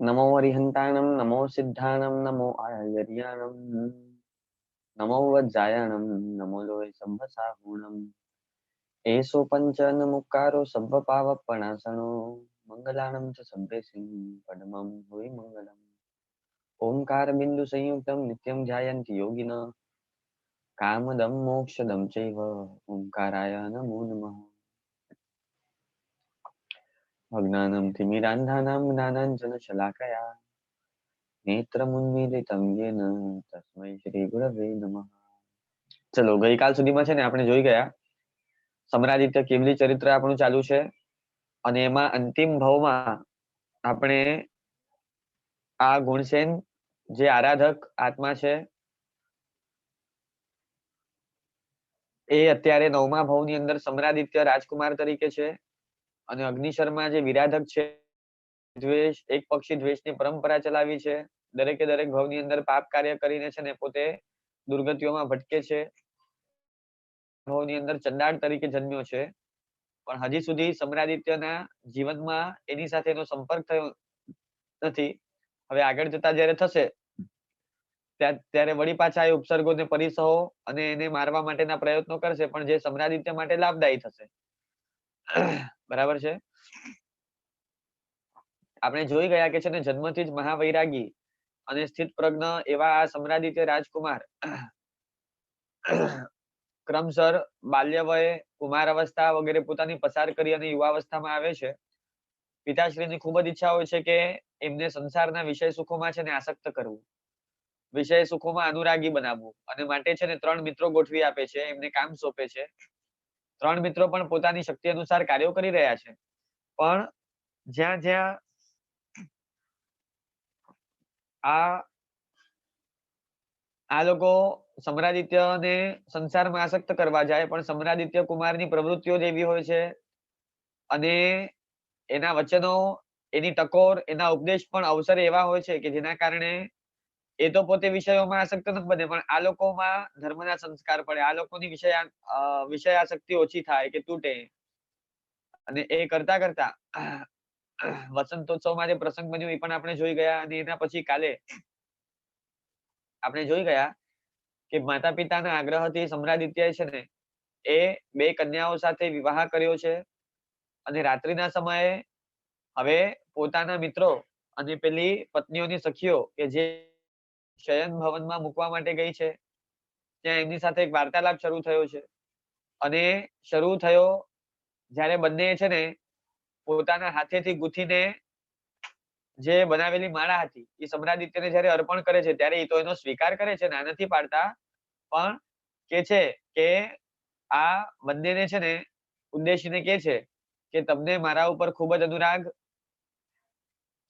नमो अरिहन्ताणं नमो सिद्धाणं नमो आयर्याणं नमो वज्जायाणं नमो लोय संभसाहुणम् एषो पञ्चनमुक्कारो सब्बपावपणासनो मङ्गलानं च सब्बेसिं पदमं हुयि मङ्गलम् ओङ्कारबिन्दुसंयुक्तं नित्यं ध्यायन्ति योगिनः कामदं मोक्षदं चैव ओङ्काराय नमो नमः अज्ञानं तिमिरान्धानां ज्ञानाञ्जनशलाकया नेत्रमुन्मीलितं येन तस्मै श्रीगुरवे नमः। ચલો ગઈકાલ સુધીમાં છે ને આપણે જોઈ ગયા સમરાદિત્ય કેવલી ચરિત્ર આપણું ચાલુ છે અને એમાં અંતિમ ભાવમાં આપણે આ ગુણસેન જે આરાધક આત્મા છે એ અત્યારે 9મા ભાવની અંદર સમરાદિત્ય રાજકુમાર તરીકે છે અને અગ્નિશર્મા જે વિરાધક છે દ્વેષ એક પક્ષી દ્વેષની પરંપરા ચલાવી છે દરેકે દરેક ભાવની અંદર પાપ કાર્ય કરીને છે ને પોતે દુર્ગતિઓમાં ભટકે છે ભાવની અંદર ચંડાળ તરીકે જન્મ્યો છે પણ હજી સુધી સમરાદિત્યના જીવનમાં એની સાથે એનો સંપર્ક થયો નથી હવે આગળ જતા જ્યારે થશે ત્યારે વળી પાછા એ ઉપસર્ગોને પરિસહો અને એને મારવા માટેના પ્રયત્નો કરશે પણ જે સમરાદિત્ય માટે લાભદાયી થશે બરાબર છે આપણે જોઈ ગયા કે છે ને જન્મથી જ મહાવૈરાગી અને સ્થિત પ્રજ્ઞ એવા આ સમરાદિત્ય રાજકુમાર ક્રમશર બાલ્ય વયે કુમાર અવસ્થા વગેરે પોતાની પસાર કરી અને યુવાવસ્થામાં આવે છે પિતાશ્રીની ખૂબ જ ઈચ્છા હોય છે કે એમને સંસારના વિષય સુખોમાં છે ને આસક્ત કરવું વિષય સુખોમાં અનુરાગી બનાવવું અને માટે છે ને 3 મિત્રો ગોઠવી આપે છે એમને કામ સોંપે છે 3 મિત્રો પણ પોતાની શક્તિ અનુસાર કાર્યો કરી રહ્યા છે પણ જ્યાં જ્યાં આ લોકો સમરાદિત્યને સંસારમાં આસક્ત કરવા જાય પણ સમરાદિત્ય કુમારની પ્રવૃત્તિઓ જ એવી હોય છે અને એના વચનો એની ટકોર એના ઉપદેશ પણ અવસર એવા હોય છે કે જેના કારણે એ તો પોતે વિષયોમાં આસક્ત નથી બને પણ આ લોકોમાં ધર્મના સંસ્કાર પડે આ લોકોની વિષયાસક્તિ ઓછી થાય કે તૂટે અને એ કરતા કરતા વસંતોત્સવમાં જે પ્રસંગ બન્યો એ પણ આપણે જોઈ ગયા અને એના પછી કાલે આપણે જોઈ ગયા કે માતા પિતાના આગ્રહથી સમરાદિત્યએ છે ને એ 2 કન્યાઓ સાથે વિવાહ કર્યો છે અને રાત્રિના સમયે હવે પોતાના મિત્રો અને પેલી પત્નીઓની સખીઓ કે જે શયન ભવનમાં મૂકવા માટે ગઈ છે ત્યાં એમની સાથે એક વાર્તાલાપ શરૂ થયો છે અને શરૂ થયો જ્યારે બંને છે ને પોતાના હાથેથી ગૂંથીને જે બનાવેલી માળા હતી એ સમરાદિત્યને જ્યારે અર્પણ કરે છે ત્યારે એ તો એનો સ્વીકાર કરે છે ના નથી પાડતા પણ કે છે કે આ બંનેને છે ને ઉદ્દેશીને કે છે કે તમને મારા ઉપર ખૂબ જ અનુરાગ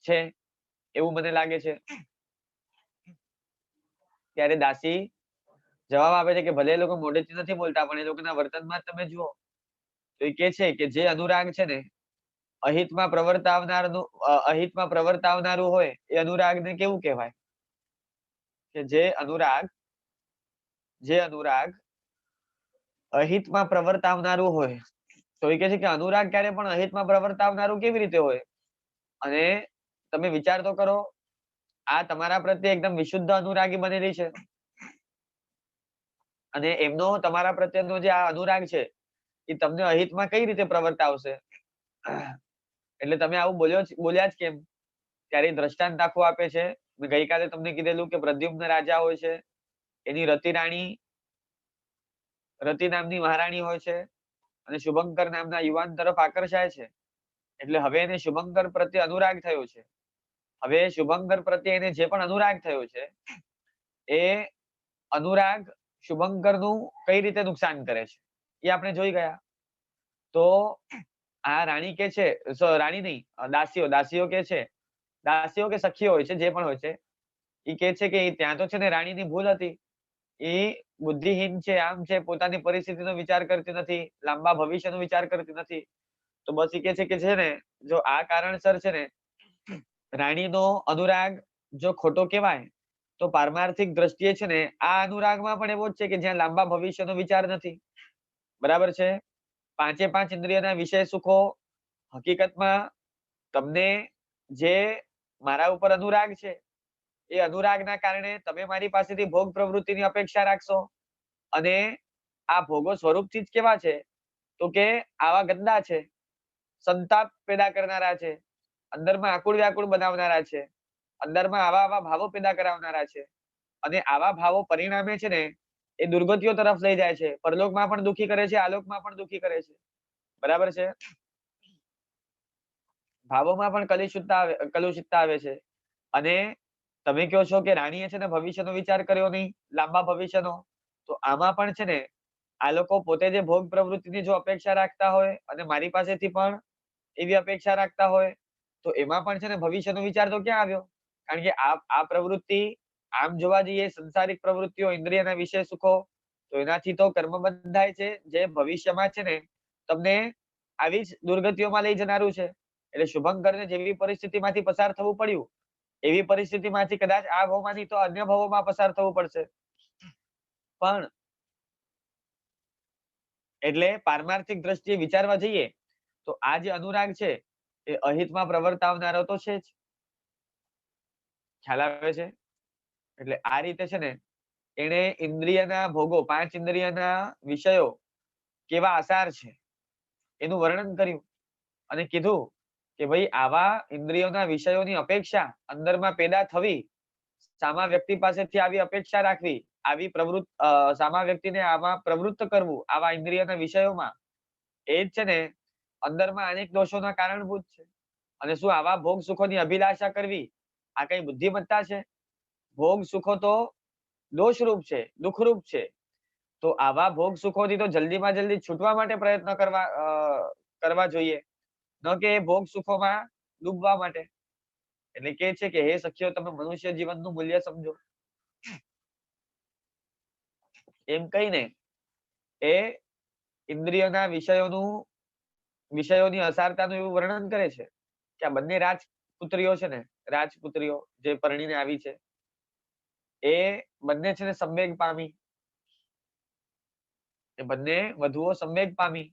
છે એવું મને લાગે છે ત્યારે દાસી જવાબ આપે છે કે ભલે એ લોકો મોઢેથી નથી બોલતા પણ એ લોકોના વર્તનમાં તમે જુઓ તો એ કે છે કે જે અનુરાગ છે ને અહિતમાં પ્રવર્તાવનારું હોય એ અનુરાગને કેવું કહેવાય કે જે અનુરાગ અહિતમાં પ્રવર્તાવનારું હોય તો એ કહે છે કે અનુરાગ ક્યારે પણ અહિતમાં પ્રવર્તાવનારું કેવી રીતે હોય અને તમે વિચાર તો કરો આ તમારા પ્રત્યે એકદમ વિશુદ્ધ અનુરાગી બનેલી છે અને એમનો તમારા પ્રત્યેનો જે આ અનુરાગ છે એ તમને અહિતમાં કઈ રીતે પ્રવર્તાવશે એટલે તમે આવું બોલ્યા જ કેમ ત્યારે દ્રષ્ટાંત આખું આપે છે મેં ગઈકાલે તમને કીધેલું કે પ્રદ્યુમ્ન રાજા હોય છે એની રતિ નામની મહારાણી હોય છે અને શુભંકર નામના યુવાન તરફ આકર્ષાય છે એટલે હવે એને શુભંકર પ્રત્યે અનુરાગ થયો છે હવે શુભંકર પ્રત્યે એને જે પણ અનુરાગ થયો છે એ અનુરાગ શુભંકરનું કઈ રીતે નુકસાન કરે છે એ આપણે જોઈ ગયા તો આ રાણી કે છે રાણી નહીં દાસીઓ કે છે દાસીઓ કે સખીઓ હોય છે જે પણ હોય છે એ કે છે કે ત્યાં તો છે ને રાણીની ભૂલ હતી એ બુદ્ધિહીન છે આમ છે પોતાની પરિસ્થિતિનો વિચાર કરતી નથી લાંબા ભવિષ્યનો વિચાર કરતી નથી તો બસ એ કે છે ને જો આ કારણસર છે ને રાણીનો અનુરાગ જો ખોટો કહેવાય તો પારમાર્થિક દ્રષ્ટિએ છે ને આ અનુરાગમાં પણ એવો જ છે કે જ્યાં લાંબા ભવિષ્યનો વિચાર નથી બરાબર છે 5 ઇન્દ્રિયના વિષય સુખો હકીકતમાં તમને જે મારા ઉપર અનુરાગ છે, એ અનુરાગના કારણે તમે મારી પાસેથી ભોગ પ્રવૃત્તિની અપેક્ષા રાખશો અને આ ભોગો સ્વરૂપથી જ કેવા છે તો કે આવા ગંદા છે, સંતાપ પેદા કરનારા છે, અંદરમાં આકુળ વ્યાકુળ બનાવનારા છે, અંદરમાં આવા આવા ભાવો પેદા કરાવનારા છે અને આવા ભાવો પરિણામે છે ને એ દુર્ગતિઓ તરફ લઈ જાય છે, પરલોકમાં પણ દુઃખી કરે છે, આલોકમાં પણ દુઃખી કરે છે. બરાબર છે? ભાવોમાં પણ કલુષિતતા આવે છે અને તમે કહો છો કે રાણીએ છે ને ભવિષ્યનો વિચાર કર્યો નહીં, લાંબા ભવિષ્યનો, તો આમાં પણ છે ને આ લોકો પોતે જે ભોગ પ્રવૃત્તિની જો અપેક્ષા રાખતા હોય અને મારી પાસેથી પણ એવી અપેક્ષા રાખતા હોય તો એમાં પણ છે ને ભવિષ્યનો વિચાર તો ક્યાં આવ્યો? કારણ કે આ પ્રવૃત્તિ આમ જોવા જઈએ સંસારિક પ્રવૃત્તિઓ, ઇન્દ્રિયના વિષય સુખો, તો એનાથી તો કર્મ બંધાય છે જે ભવિષ્યમાં છે ને તમને આવી જ દુર્ગતિઓમાં લઈ જનારું છે. એટલે શુભંકરને જેવી પરિસ્થિતિમાંથી પસાર થવું પડ્યું, એવી પરિસ્થિતિમાંથી કદાચ આ ભાવમાંથી તો અન્ય ભાવોમાં પસાર થવું પડશે. પણ એટલે પારમાર્થિક દ્રષ્ટિએ વિચારવા જઈએ તો આ જે અનુરાગ છે એ અહિતમાં પ્રવર્તાવનારો તો છે જ. ખ્યાલ આવે છે? એટલે આ રીતે છે ને એને ઇન્દ્રિયના ભોગો, 5 ઇન્દ્રિયના વિષયો કેવા આસાર છે એનું વર્ણન કર્યું અને કીધું કે ભાઈ આવા ઇન્દ્રિયોના વિષયોની અપેક્ષા અંદરમાં પેદા થવી, સામા વ્યક્તિ પાસેથી આવી અપેક્ષા રાખવી, આવી સામા વ્યક્તિને આમાં પ્રવૃત્ત કરવું આવા ઇન્દ્રિયના વિષયોમાં, એ જ છે ને અંદરમાં અનેક દોષોના કારણભૂત છે. અને શું આવા ભોગ સુખોની અભિલાષા કરવી આ કઈ બુદ્ધિમત્તા છે? ભોગ સુખો તો દોષરૂપ છે, દુઃખરૂપ છે. તો આવા ભોગ સુખોથી તો જલ્દીમાં જલ્દી છૂટવા માટે પ્રયત્ન કરવા જોઈએ, ન કે ભોગ સુખોમાં ડૂબવા માટે. એટલે કે છે કે હે સખીઓ, તમે મનુષ્ય જીવનનું મૂલ્ય સમજો. એમ કહીને એ ઇન્દ્રિયોના વિષયોની અસારતાનું એવું વર્ણન કરે છે કે આ બંને રાજપુત્રીઓ છે ને, રાજપુત્રીઓ જે પરણીને આવી છે એ બંને છે ને સંવેગ પામી, એ બંને વધુઓ સંવેગ પામી,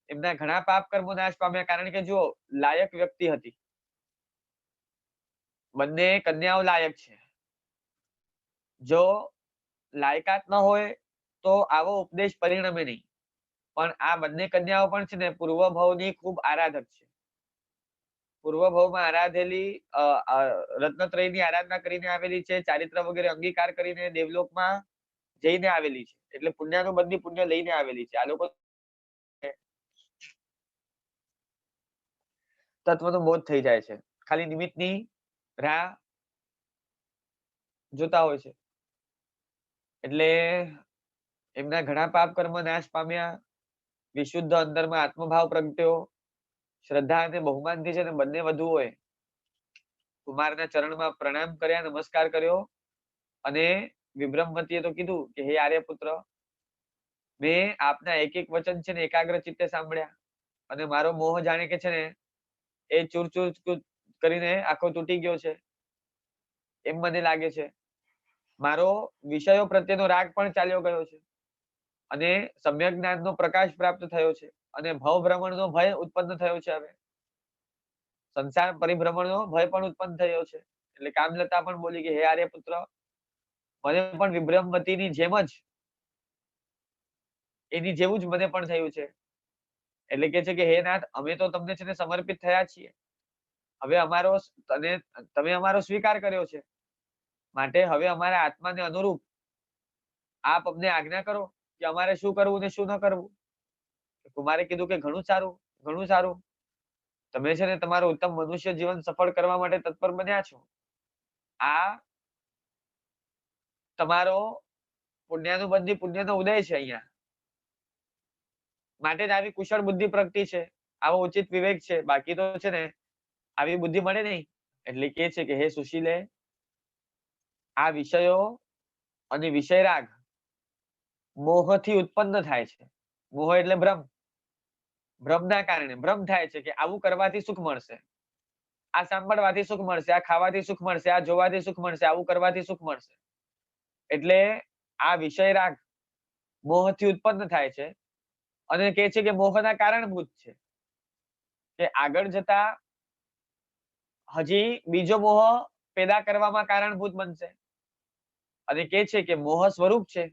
એમના ઘણા પાપ કર્મો નાશ પામ્યા. કારણ કે જો લાયક વ્યક્તિ હતી, બંને કન્યાઓ લાયક છે. જો લાયકાત ન હોય તો આવો ઉપદેશ પરિણમે નહીં. પણ આ બંને કન્યાઓ પણ છે ને પૂર્વભવની ખૂબ આરાધક છે. પૂર્વભવમાં આરાધેલી રત્નત્રયની આરાધના કરીને આવેલી છે, ચારિત્ર વગેરે અંગીકાર કરીને દેવલોકમાં જઈને આવેલી છે. એટલે પુણ્યાનુબંધી પુણ્ય લઈને આવેલી છે. આ લોકો તત્વનો બોધ થઈ જાય છે, ખાલી નિમિત્તની રાહ જોતા હોય છે. એટલે એમના ઘણા પાપ કર્મ નાશ પામ્યા, વિશુદ્ધ અંતરમાં આત્મભાવ પ્રગટ્યો, શ્રદ્ધા અને બહુમાનથી છે ને બંને વધુઓએ કુમારના ચરણમાં પ્રણામ કર્યા, નમસ્કાર કર્યો અને વિભ્રમવતીએ તો કીધું કે હે આર્યપુત્ર, મેં આપના એક એક વચન છે ને એકાગ્ર ચિત્તે સાંભળ્યા અને મારો મોહ જાણે કે છે ને એ ચૂર કરીને આખો તૂટી ગયો છે એમ મને લાગે છે. મારો વિષયો પ્રત્યેનો રાગ પણ ચાલ્યો ગયો છે અને સમ્યક જ્ઞાનનો પ્રકાશ પ્રાપ્ત થયો છે અને ભવભ્રમણનો ભય ઉત્પન્ન થયો છે. હવે સંસાર પરિભ્રમણનો ભય પણ ઉત્પન્ન થયો છે. એટલે કામલતા પણ બોલી કે હે આર્યપુત્ર, મને પણ વિભ્રમવતીની જેમ જ એની જેવું જ મને પણ થયું છે. એટલે કે છે કે હે નાથ, અમે તો તમને છે ને સમર્પિત થયા છીએ. હવે તમે અમારો સ્વીકાર કર્યો છે, માટે હવે અમારા આત્માને અનુરૂપ આપ અમને આજ્ઞા કરો કે અમારે શું કરવું ને શું ન કરવું. કુમારે કીધું કે ઘણું સારું, ઘણું સારું. તમે છે ને તમારું ઉત્તમ મનુષ્ય જીવન સફળ કરવા માટે તત્પર બન્યા છો. આ તમારો પુણ્યાનુબંધી પુણ્યનો ઉદય છે અહીંયા, માટે જ આવી કુશળ બુદ્ધિ પ્રગટી છે, આવો ઉચિત વિવેક છે. બાકી તો છે ને આવી બુદ્ધિ મળે નહીં. એટલે કે છે કે હે સુશીલે, આ વિષયો અને વિષય રાગ મોહથી ઉત્પન્ન થાય છે. મોહ એટલે ભ્રમ. ભ્રમના કારણે ભ્રમ થાય છે કે આવું કરવાથી સુખ મળશે, આ સાંભળવાથી સુખ મળશે, આ ખાવાથી સુખ મળશે, આ જોવાથી સુખ મળશે, આવું કરવાથી સુખ મળશે. એટલે આ વિષય રાગ મોહથી ઉત્પન્ન થાય છે અને કે છે કે મોહના કારણભૂત છે કે આગળ જતા હજી બીજો મોહ પેદા કરવામાં કારણભૂત બનશે અને કે છે કે મોહ સ્વરૂપ છે.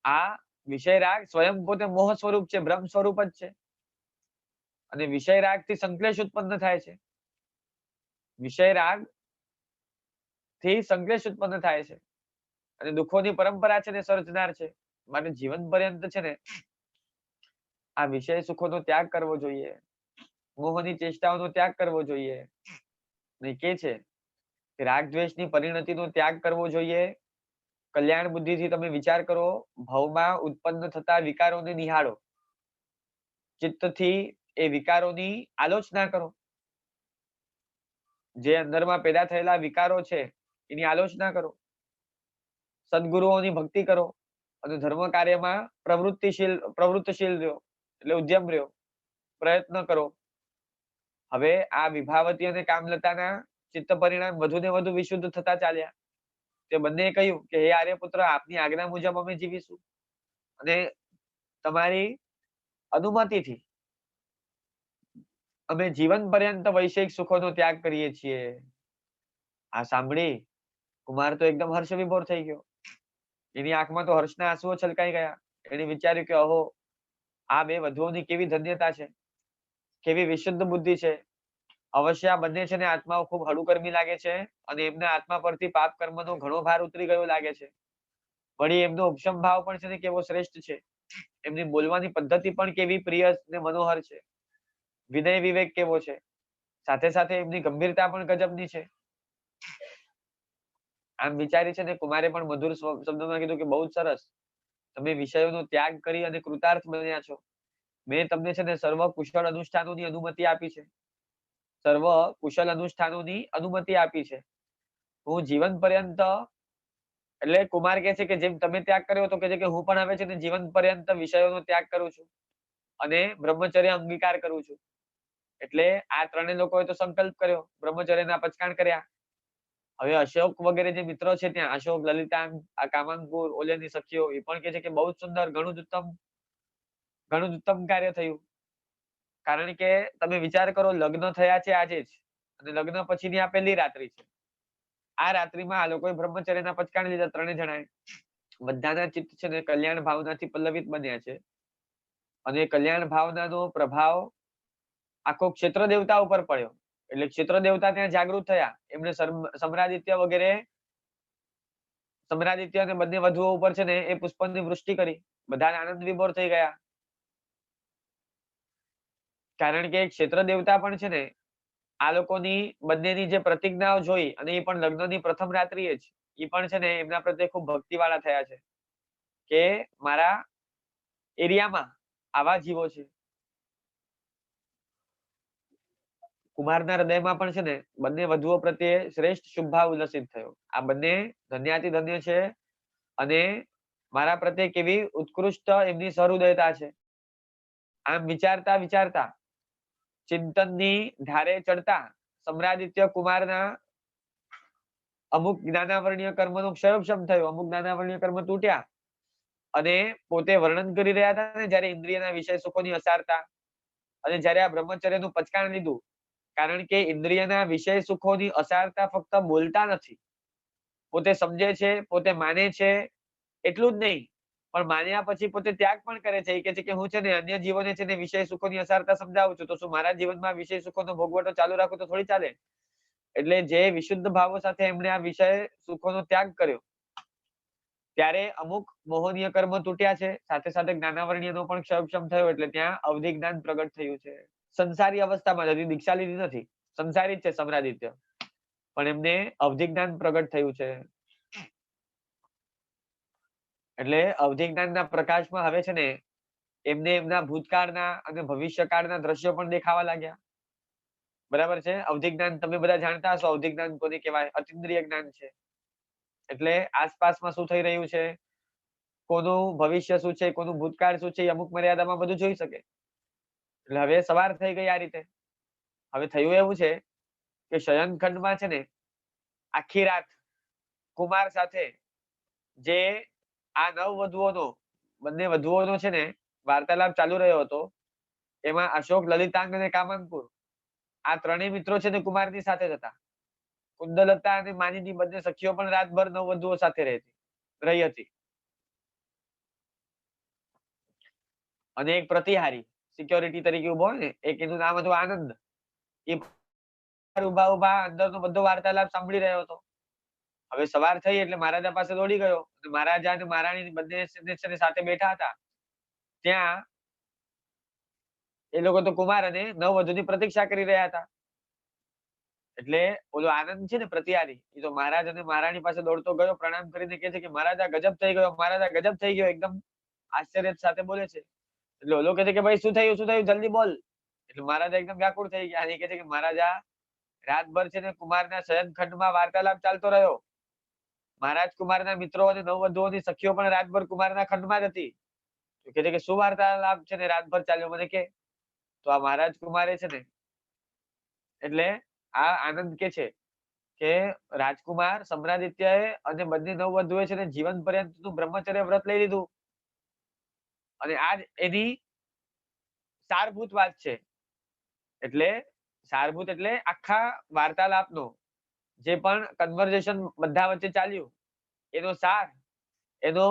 આ વિષય રાગ સ્વયં પોતે મોહ સ્વરૂપ છે, બ્રહ્મ સ્વરૂપ જ છે. અને વિષય રાગ થી સંકલેશ ઉત્પન્ન થાય છે. વિષય રાગ થી સંકલેશ ઉત્પન્ન થાય છે અને દુઃખોની પરંપરા છે ને સર્જનાર છે. માટે જીવન પર્યંત છે ને આ વિષય સુખોનો ત્યાગ કરવો જોઈએ, મોહની ચેષ્ટાઓનો ત્યાગ કરવો જોઈએ. ને કે છે કે રાગ દ્વેષની પરિણતિનો ત્યાગ કરવો જોઈએ. કલ્યાણ બુદ્ધિથી તમે વિચાર કરો, ભવમાં ઉત્પન્ન થતા વિકારોને નિહાળો, ચિત્તથી એ વિકારોની આલોચના કરો. જે અંદરમાં પેદા થયેલા વિકારો છે એની આલોચના કરો. સદગુરુઓની ભક્તિ કરો અને ધર્મ કાર્યમાં પ્રવૃત્તિશીલ રહ્યો, એટલે ઉદ્યમ રહ્યો, પ્રયત્ન કરો. હવે આ વિભાવતી અને કામલતાના ચિત્ત પરિણામ વધુ ને વધુ વિશુદ્ધ થતા ચાલ્યા. તે બંને કહ્યું કે હે આર્યપુત્ર, આપની આજ્ઞા મુજબ અમે જીવીશું અને તમારી અનુમતિથી અમે જીવન પર્યંત વૈષયિક સુખોનો ત્યાગ કરીએ છીએ. આ સાંભળી કુમાર તો એકદમ હર્ષ વિભોર થઈ ગયો. એની આંખમાં તો હર્ષના આંસુઓ છલકાઈ ગયા. એને વિચાર્યું કે અહો, આ બે વધુઓની કેવી ધન્યતા છે, કેવી વિશુદ્ધ બુદ્ધિ છે. અવશ્ય આ બંને છે ને આત્માઓ ખૂબ હળુકર્મી લાગે છે અને એમના આત્મા પરથી પાપ કર્મનો ઘણો ભાર ઉતરી ગયો લાગે છે. વળી એમનો ઉપશમ ભાવ પણ છે ને કેવો શ્રેષ્ઠ છે. એમની બોલવાની પદ્ધતિ પણ કેવી પ્રિય ને મનોહર છે. વિનય વિવેક કેવો છે. સાથે સાથે એમની ગંભીરતા પણ ગજબની છે. આમ વિચારી છે ને કુમારે પણ મધુર શબ્દોમાં કીધું કે બહુ જ સરસ, તમે વિષયોનો ત્યાગ કરી અને કૃતાર્થ બન્યા છો. મેં તમને છે ને સર્વ કુશળ અનુષ્ઠાનોની અનુમતિ આપી છે. સર્વ કુશલ અનુષ્ઠાનોની અનુમતિ આપી છે. હું જીવન પર્યંત, એટલે કુમાર કહે છે કે જેમ તમે ત્યાગ કર્યો તો કે છે કે હું પણ હવે છે ને જીવન પર્યંત વિષયોનો ત્યાગ કરું છું અને બ્રહ્મચર્ય અંગીકાર કરું છું. એટલે આ ત્રણેય લોકોએ તો સંકલ્પ કર્યો, બ્રહ્મચર્યના પચકાણ કર્યા. હવે અશોક વગેરે જે મિત્રો છે ત્યાં, અશોક, લલિતાંગ, આ કામાંકુર, ઓલિયાની સખીઓ, એ પણ કે છે કે બહુ જ સુંદર, ઘણું જ ઉત્તમ કાર્ય થયું. કારણ કે તમે વિચાર કરો, લગ્ન થયા છે આજે જ અને લગ્ન પછીની આ પહેલી રાત્રિ છે. આ રાત્રિમાં આ લોકોએ બ્રહ્મચર્યના પચકાણ લીધા, ત્રણેય જણાએ. બધાના ચિત્ત છે ને કલ્યાણ ભાવનાથી પલ્લવિત બન્યા છે અને કલ્યાણ ભાવનાનો પ્રભાવ આખો ક્ષેત્ર દેવતા ઉપર પડ્યો. એટલે ક્ષેત્ર દેવતા ત્યાં જાગૃત થયા. એમને સમરાદિત્ય વગેરે, સમરાદિત્ય અને બંને વધુઓ ઉપર છે ને એ પુષ્પની વૃષ્ટિ કરી. બધા આનંદ વિભોર થઈ ગયા. કારણ કે ક્ષેત્ર દેવતા પણ છે ને આ લોકોની બંનેની જે પ્રતિજ્ઞાઓ જોઈ અને એ પણ લગ્નની પ્રથમ રાત્રિએ જ, એ પણ છે ને એમના પ્રત્યે ખૂબ ભક્તિવાળા થયા છે કે મારા એરિયામાં આવા જીવો છે. કુમારના હૃદયમાં પણ છે ને બંને વધુઓ પ્રત્યે શ્રેષ્ઠ શુભભાવ ઉલ્લસિત થયો. આ બંને ધન્યાતિ ધન્ય છે અને મારા પ્રત્યે કેવી ઉત્કૃષ્ટ એમની સહૃદયતા છે. આમ વિચારતા વિચારતા ચિંતનની ધારે ચડતા સમરાદિત્ય કુમારના અમુક જ્ઞાનાવરણીય કર્મનો ક્ષયોક્ષમ થયો, અમુક જ્ઞાનાવરણીય કર્મ તૂટ્યા અને પોતે વર્ણન કરી રહ્યા હતા ને જ્યારે ઇન્દ્રિયના વિષય સુખોની અસારતા, અને જ્યારે આ બ્રહ્મચર્યનું પચકાણ લીધું. કારણ કે ઇન્દ્રિયના વિષય સુખોની અસારતા ફક્ત બોલતા નથી, પોતે સમજે છે, પોતે માને છે, એટલું જ નહીં પણ માન્યા પછી પોતે ત્યાગ પણ કરે છે. કે છે કે હું છે ને અન્ય જીવોને છે ને વિષય સુખોની અસારતા સમજાવું છું, તો શું મારા જીવનમાં વિષય સુખોનો ભોગવટો ચાલુ રાખું તો થોડી ચાલે. એટલે જે વિશુદ્ધ ભાવો સાથે એમણે આ વિષય સુખોનો ત્યાગ કર્યો ત્યારે અમુક મોહનીય કર્મ તૂટ્યા છે, સાથે સાથે જ્ઞાનાવરણીયનો પણ ક્ષયક્ષમ થયો. એટલે ત્યાં અવધિ જ્ઞાન પ્રગટ થયું છે. સંસારી અવસ્થામાં હજી દીક્ષા લીધી નથી, સંસારી જ છે સમરાદિત્ય, પણ એમને અવધિ જ્ઞાન પ્રગટ થયું છે. એટલે અવધિ જ્ઞાનના પ્રકાશમાં હવે છે ને એમને એમના ભૂતકાળના અને ભવિષ્યકાળના દ્રશ્યો પણ દેખાવા લાગ્યા. બરાબર છે. અવધિ જ્ઞાન તમે બધા જાણતા હશો. અવધિ જ્ઞાન કોને કહેવાય? અતિન્દ્રિય જ્ઞાન છે. એટલે આસપાસમાં શું થઈ રહ્યું છે, કોનું ભવિષ્ય શું છે, કોનું ભૂતકાળ શું છે, એ અમુક મર્યાદામાં બધું જોઈ શકે. એટલે હવે સવાર થઈ ગઈ આ રીતે. હવે થયું એવું છે કે શયનખંડમાં છે ને આખી રાત કુમાર સાથે જે આ નવવધુઓનો, બંને વધુઓનો છે ને વાર્તાલાપ ચાલુ રહ્યો હતો. એમાં અશોક, લલિતાંગ અને કામાંકુર આ ત્રણેય મિત્રો છે ને કુમારની સાથે જ હતા. કુંદલતા અને માનીની બંને સખીઓ પણ રાતભર નવવધુઓ સાથે રહી હતી. અને એક પ્રતિહારી સિક્યોરિટી તરીકે ઉભો હોય ને, એક એનું નામ હતું આનંદ. એ ઉભા ઉભા અંદરનો બધો વાર્તાલાપ સાંભળી રહ્યો હતો. હવે સવાર થઈ એટલે મહારાજા પાસે દોડી ગયો. મહારાજા અને મહારાણી બંને સાથે બેઠા હતા. ત્યાં એ લોકો તો કુમાર અને નવવધુની પ્રતીક્ષા કરી રહ્યા હતા. એટલે ઓલો આનંદ છે ને પ્રતિહારી, એ તો મહારાજ અને મહારાણી પાસે દોડતો ગયો, પ્રણામ કરીને કહે છે કે મહારાજા ગજબ થઈ ગયો, મહારાજા ગજબ થઈ ગયો. એકદમ આશ્ચર્ય સાથે બોલે છે. એટલે ઓલો કહે છે કે ભાઈ શું થયું જલ્દી બોલ. એટલે મહારાજા એકદમ વ્યાકુળ થઈ ગયા અને કહે છે કે મહારાજા રાતભર છે ને કુમારના શયનખંડમાં વાર્તાલાપ ચાલતો રહ્યો. મહારાજ કુમારના મિત્રો અને નવવધુઓની સખીઓ પણ રાતભર કુમારના ખંડમાં જ હતી. તો કહે છે કે શું વાર્તાલાપ છે ને રાતભર ચાલ્યો મને કે. તો આ મહારાજ કુમારે છે ને, એટલે આ આનંદ કે છે કે રાજકુમાર સમ્રાદિત્યએ અને બંને નવવધુએ છે ને જીવન પર્યંતનું બ્રહ્મચર્ય વ્રત લઈ લીધું. અને આજ એની સારભૂત વાત છે. એટલે સારભૂત એટલે આખા વાર્તાલાપનો જે પણ કન્વર્ઝેશન બધા વચ્ચે ચાલ્યું એનો સાર, એનો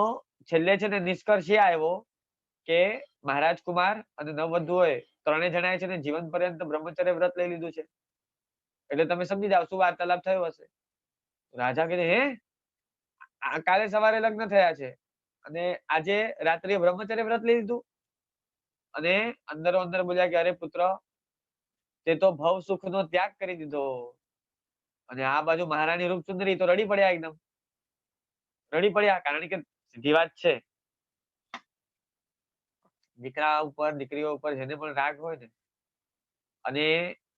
છેલ્લે છે ને નિષ્કર્ષ એ આવ્યો કે મહારાજ કુમાર અને નવવધુઓએ ત્રણે જણાએ છે ને જીવન પર્યંત બ્રહ્મચર્ય વ્રત લઈ લીધું છે. એટલે તમે સમજી જાઓ શું વાર્તાલાપ થયો હશે. રાજા કહે હે, કાલે સવારે લગ્ન થયા છે અને આજે રાત્રે બ્રહ્મચર્ય વ્રત લઈ લીધું. અને અંદરો અંદર બોલ્યા કે અરે પુત્ર, તે તો ભવ સુખનો ત્યાગ કરી દીધો. અને આ બાજુ મહારાણી રૂપસુંદરી તો રડી પડ્યા, એકદમ રડી પડ્યા. કારણ કે સીધી વાત છે, દીકરા ઉપર દીકરીઓ ઉપર જેને પણ રાગ હોય ને, અને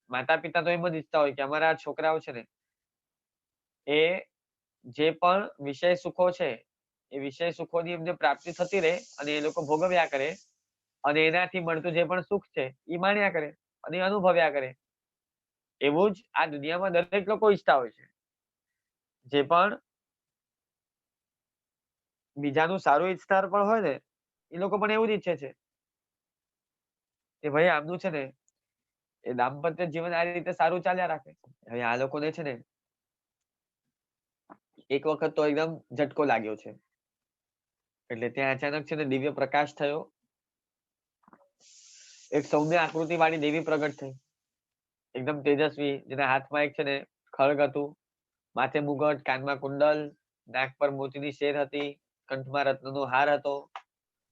માતા પિતા તો એમ જ ઈચ્છતા હોય કે અમારા છોકરાઓ છે ને એ જે પણ વિષય સુખો છે એ વિષય સુખોની એમને પ્રાપ્તિ થતી રહે અને એ લોકો ભોગવ્યા કરે અને એનાથી મળતું જે પણ સુખ છે એ માણ્યા કરે અને અનુભવ્યા કરે. એવું જ આ દુનિયામાં દરેક લોકો ઈચ્છતા હોય છે. જે પણ બીજાનું સારું ઈચ્છનાર પણ હોય ને એ લોકો પણ એવું જ ઈચ્છે છે કે ભાઈ આમનું છે ને એ દાંપત્ય જીવન આ રીતે સારું ચાલ્યા રાખે. હવે આ લોકોને છે ને એક વખત તો એકદમ ઝટકો લાગ્યો છે. એટલે ત્યાં અચાનક છે ને દિવ્ય પ્રકાશ થયો. એક સૌમ્ય આકૃતિ વાળી દેવી પ્રગટ થઈ, એકદમ તેજસ્વી, જેના હાથમાં એક છે ને ખડગ હતું, માથે મુગટ, કાનમાં કુંડલ, નાક પર મોતીની શેર હતી, કંઠમાં રત્નનો હાર હતો,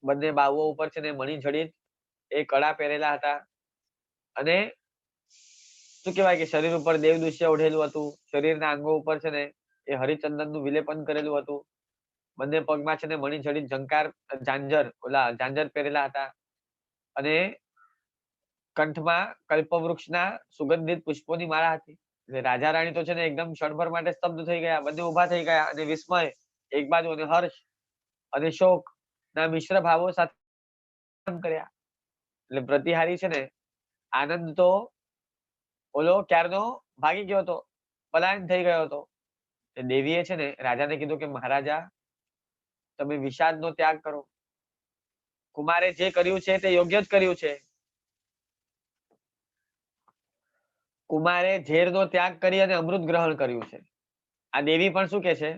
બંને બાહુઓ ઉપર છે ને મણી જડિત એ કડા પહેરેલા હતા. અને શું કહેવાય કે શરીર ઉપર દેવદૃશ્ય ઓઢેલું હતું. શરીરના અંગો ઉપર છે ને એ હરિચંદનનું વિલેપન કરેલું હતું. બંને પગમાં છે ને મણી જડિત ઝાંઝર પહેરેલા હતા. અને કંઠમાં કલ્પવૃક્ષના સુગંધિત પુષ્પોની માળા હતી. એટલે રાજા રાણી તો છે ને એકદમ ક્ષણભર માટે સ્તબ્ધ થઈ ગયા. બંને ઊભા થઈ ગયા અને વિસ્મય એક બાજુ અને હર્ષ અને શોક ના મિશ્ર ભાવો સાથે કર્યા. એટલે પ્રતિહારી છે ને આનંદ તો ઓલો ક્યારનો ભાગી ગયો હતો, પલાયન થઈ ગયો હતો. દેવીએ છે ને રાજાને કીધું કે મહારાજા તમે વિષાદનો ત્યાગ કરો. કુમારે જે કર્યું છે તે યોગ્ય જ કર્યું છે. કુમારે ઝેરનો ત્યાગ કરી અને અમૃત ગ્રહણ કર્યું છે. આ દેવી પણ શું કે છે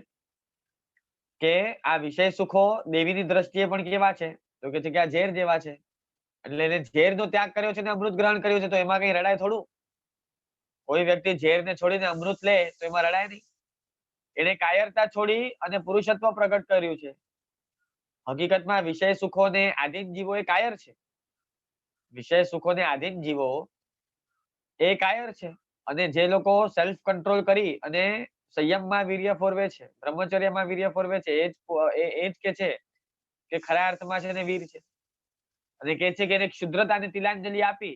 કે આ વિષય સુખો દેવીની દ્રષ્ટિએ પણ કેવા છે, તો કે છે કે આ ઝેર જેવા છે. એટલે એને ઝેરનો ત્યાગ કર્યો છે ને અમૃત ગ્રહણ કર્યું છે, તો એમાં કઈ રડાય થોડું? કોઈ વ્યક્તિ ઝેરને છોડીને અમૃત લે તો એમાં રડાય નહીં. એને કાયરતા છોડી અને પુરુષત્વ પ્રગટ કર્યું છે. હકીકતમાં વિષય સુખોને આધીન જીવો એ કાયર છે. વિષય સુખોને આધીન જીવો એ કાયર છે. અને જે લોકો સેલ્ફ કંટ્રોલ કરી અને સંયમમાં વીર્ય ફોરવે છે, બ્રહ્મચર્યમાં વીર્ય ફોરવે છે, એ જ કે છે કે ખરા અર્થમાં છે ને વીર છે. અને કે છે કે એને ક્ષુદ્રતાને તિલાંજલિ આપી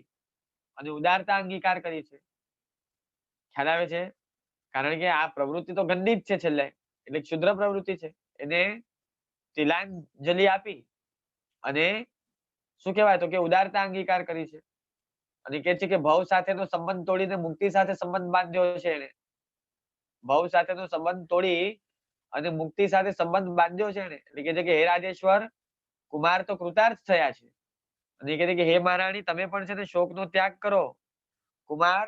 અને ઉદારતા અંગીકાર કરી છે. ખ્યાલ આવે છે? કારણ કે આ પ્રવૃત્તિ તો ગંદી જ છે છેલ્લે, એટલે ક્ષુદ્ર પ્રવૃત્તિ છે. એને તિલાંજલિ આપી અને શું કહેવાય તો કે ઉદારતા અંગીકાર કરી છે. અને કે છે કે ભવ સાથેનો સંબંધ તોડીને મુક્તિ સાથે સંબંધ બાંધ્યો છે એને. ભવ સાથેનો સંબંધ તોડી અને મુક્તિ સાથે સંબંધ બાંધ્યો છે એને. એટલે કે છે કે હે રાજેશ્વર, કુમાર તો કૃતાર્થ થયા છે. અને કે છે કે હે મહારાણી તમે પણ છે ને શોકનો ત્યાગ કરો. કુમાર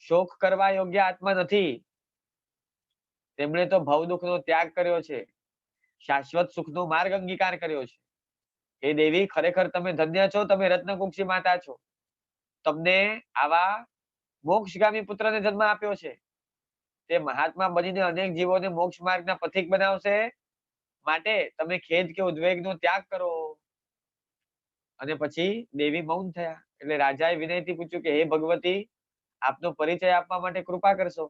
શોક કરવા યોગ્ય આત્મા નથી. તેમણે તો ભવ દુઃખનો ત્યાગ કર્યો છે, શાશ્વત સુખનો માર્ગ અંગીકાર કર્યો છે. હે દેવી, ખરેખર તમે ધન્ય છો, તમે રત્નકુક્ષી માતા છો. તમને આવા મોક્ષગામી પુત્રને જન્મ આપ્યો છે. તે મહાત્મા બનીને અનેક જીવોને મોક્ષ માર્ગના પથિક બનાવશે. માટે તમે ખેદ કે ઉદ્વેગનો ત્યાગ કરો. અને પછી દેવી મૌન થયા. એટલે રાજાએ વિનયથી પૂછ્યું કે હે ભગવતી, આપનો પરિચય આપવા માટે કૃપા કરશો.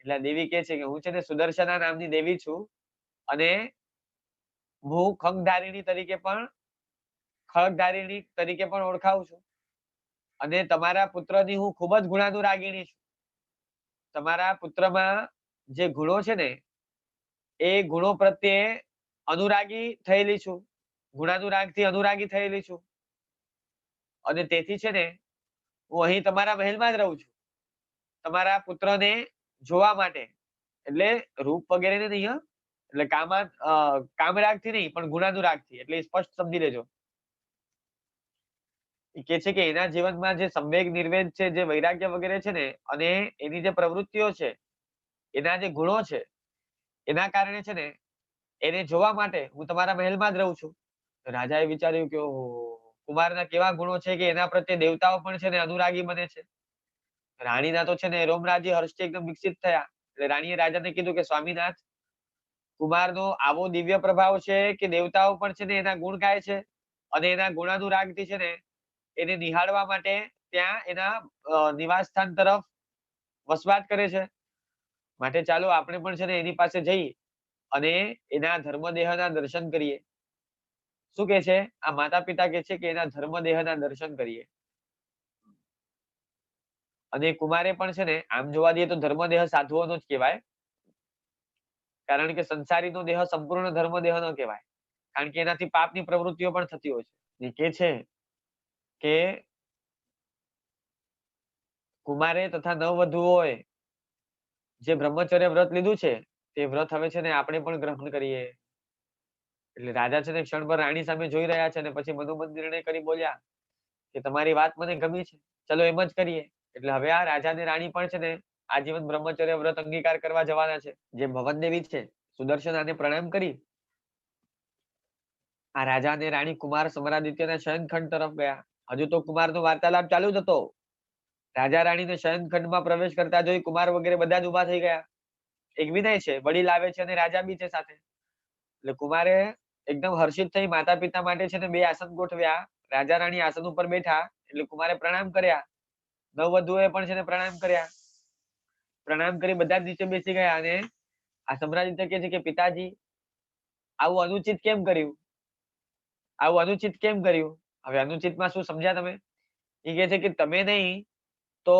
એટલે દેવી કહે છે કે હું છે ને સુદર્શના નામની દેવી છું, અને હું ખંગધારિણી તરીકે પણ ઓળખાવું છું. અને તમારા પુત્રની હું ખૂબ જ ગુણાનુરાગીણી છું. તમારા પુત્રમાં જે ગુણો છે ને એ ગુણો પ્રત્યે અનુરાગી થયેલી છું. ગુણાનુરાગથી અનુરાગી થયેલી છું. અને તેથી છે ને હું અહીં તમારા મહેલમાં જ રહું છું, તમારા પુત્રને જોવા માટે. એટલે રૂપ વગેરે નહીં, એટલે કામરાગથી નહીં પણ ગુણાનુરાગથી. એટલે સ્પષ્ટ સમજી લેજો. કે છે કે એના જીવનમાં જે સંવેગ નિર્વેદ છે, જે વૈરાગ્ય વગેરે છે ને, અને એની જે પ્રવૃત્તિઓ છે, એના જે ગુણો છે, એના કારણે છે ને એને જોવા માટે હું તમારા મહેલમાં જ રહું છું. રાજાએ વિચાર્યું કે ઓહો, કુમારના કેવા ગુણો છે કે એના પ્રત્યે દેવતાઓ પણ છે ને અનુરાગી બને છે. રાણીના તો છે ને રોમરાજ્ય હર્ષથી એકદમ વિકસિત થયા. એટલે રાણીએ રાજાને કીધું કે સ્વામીનાથ, કુમારનો આવો દિવ્ય પ્રભાવ છે કે દેવતાઓ પણ છે ને એના ગુણ ગાય છે, અને એના ગુણાનુરાગથી છે ને એને નિહાળવા માટે ત્યાં એના નિવાસ સ્થાન તરફ વસવાટ કરે છે. માટે ચાલો આપણે પણ છે ને એની પાસે જઈ અને એના ધર્મદેહના દર્શન કરીએ. શું કે છે? આ માતા પિતા કે છે કે એના ધર્મદેહના દર્શન કરીએ. અને કુમારે પણ છે ને આમ જોવા દઈએ તો ધર્મદેહ સાધુઓનો જ કહેવાય. કારણ કે સંસારીનો દેહ સંપૂર્ણ ધર્મદેહ ન કહેવાય. કારણ કે એનાથી પાપની પ્રવૃત્તિઓ પણ થતી હોય છે. કે છે કે કુમારે તથા નવવધુઓએ જે બ્રહ્મચર્ય વ્રત લીધું છે, તે વ્રત હવે છે ને આપણે પણ ગ્રહણ કરીએ. એટલે રાજા છે ને ક્ષણભર રાણી સામે જોઈ રહ્યા છે, અને પછી મનોમન નિર્ણય કરી બોલ્યા કે તમારી વાત મને ગમી છે, ચલો એમ જ કરીએ. એટલે હવે આ રાજા ને રાણી પણ છે ને આજીવન બ્રહ્મચર્ય વ્રત અંગીકાર કરવા જવાના છે. જે ભવન દેવી છે, સુદર્શનાને પ્રણામ કરી આ રાજા અને રાણી કુમાર સમરાદિત્યના શયનખંડ તરફ ગયા. હજુ તો કુમારનો વાર્તાલાપ ચાલુ જ હતો. રાજા રાણીને શયનખંડમાં પ્રવેશ કરતા જોઈ કુમાર વગેરે બધા જ ઉભા થઈ ગયા. એક વિનય છે, વડીલ આવે છે અને રાજા બી છે સાથે. એટલે કુમારે એકદમ હર્ષિત થઈ માતા પિતા માટે છે ને બે આસન ગોઠવ્યા. રાજા રાણી આસન ઉપર બેઠા એટલે કુમારે પ્રણામ કર્યા. નવવધુએ પણ છે ને પ્રણામ કર્યા. પ્રણામ કરી બધા જ નીચે બેસી ગયા. અને આ સમરાદિત્ય કહે છે કે પિતાજી, આવું અનુચિત કેમ કર્યું? આવું અનુચિત કેમ કર્યું? હવે અનુચિતમાં શું સમજ્યા તમે? એ કહે છે કે તમે નહીં તો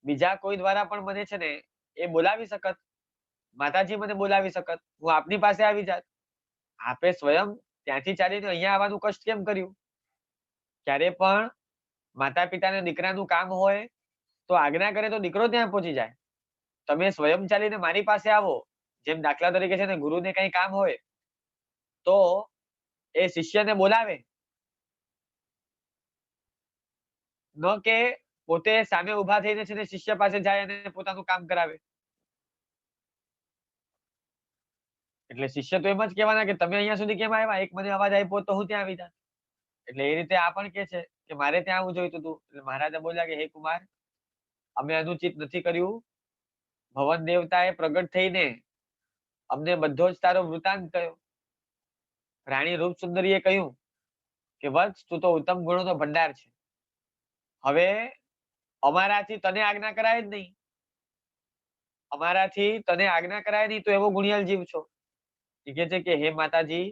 બીજા કોઈ દ્વારા પણ મને છે ને એ બોલાવી શકત. માતાજી મને બોલાવી શકત, હું આપની પાસે આવી જાત. આપે સ્વયં ત્યાંથી ચાલીને અહીંયા આવવાનું કષ્ટ કેમ કર્યું? ક્યારે પણ માતા પિતાને દીકરાનું કામ હોય તો આજ્ઞા કરે તો દીકરો ત્યાં પહોંચી જાય. તમે સ્વયં ચાલીને મારી પાસે આવો. જેમ દાખલા તરીકે છે ને ગુરુને કઈ કામ હોય તો એ શિષ્યને બોલાવે, ન કે પોતે સામે ઉભા થઈને છે ને શિષ્ય પાસે જાય અને પોતાનું કામ કરાવે. એટલે શિષ્ય તો એમ જ કહેવાના કે તમે અહીંયા સુધી કેમ આવ્યા? એક મને અવાજ આપ્યો તો હું ત્યાં આવી જાત. એટલે એ રીતે આ પણ કે છે કે મારે ત્યાં આવવું જોઈતું હતું. એટલે મહારાજા બોલ્યા કે હે કુમાર, અમે અનુચિત નથી કર્યું. ભવન દેવતાએ પ્રગટ થઈને અમને બધો જ તારો વૃતાંત કહ્યો. રાણી રૂપસુંદરીએ કહ્યું કે વત્સ, તું તો ઉત્તમ ગુણોનો ભંડાર છે. હવે અમારાથી તને આજ્ઞા કરાય જ નહીં. અમારાથી તને આજ્ઞા કરાય નહીં, તો એવો ગુણિયાલ જીવ છો. એ કહે છે કે હે માતાજી,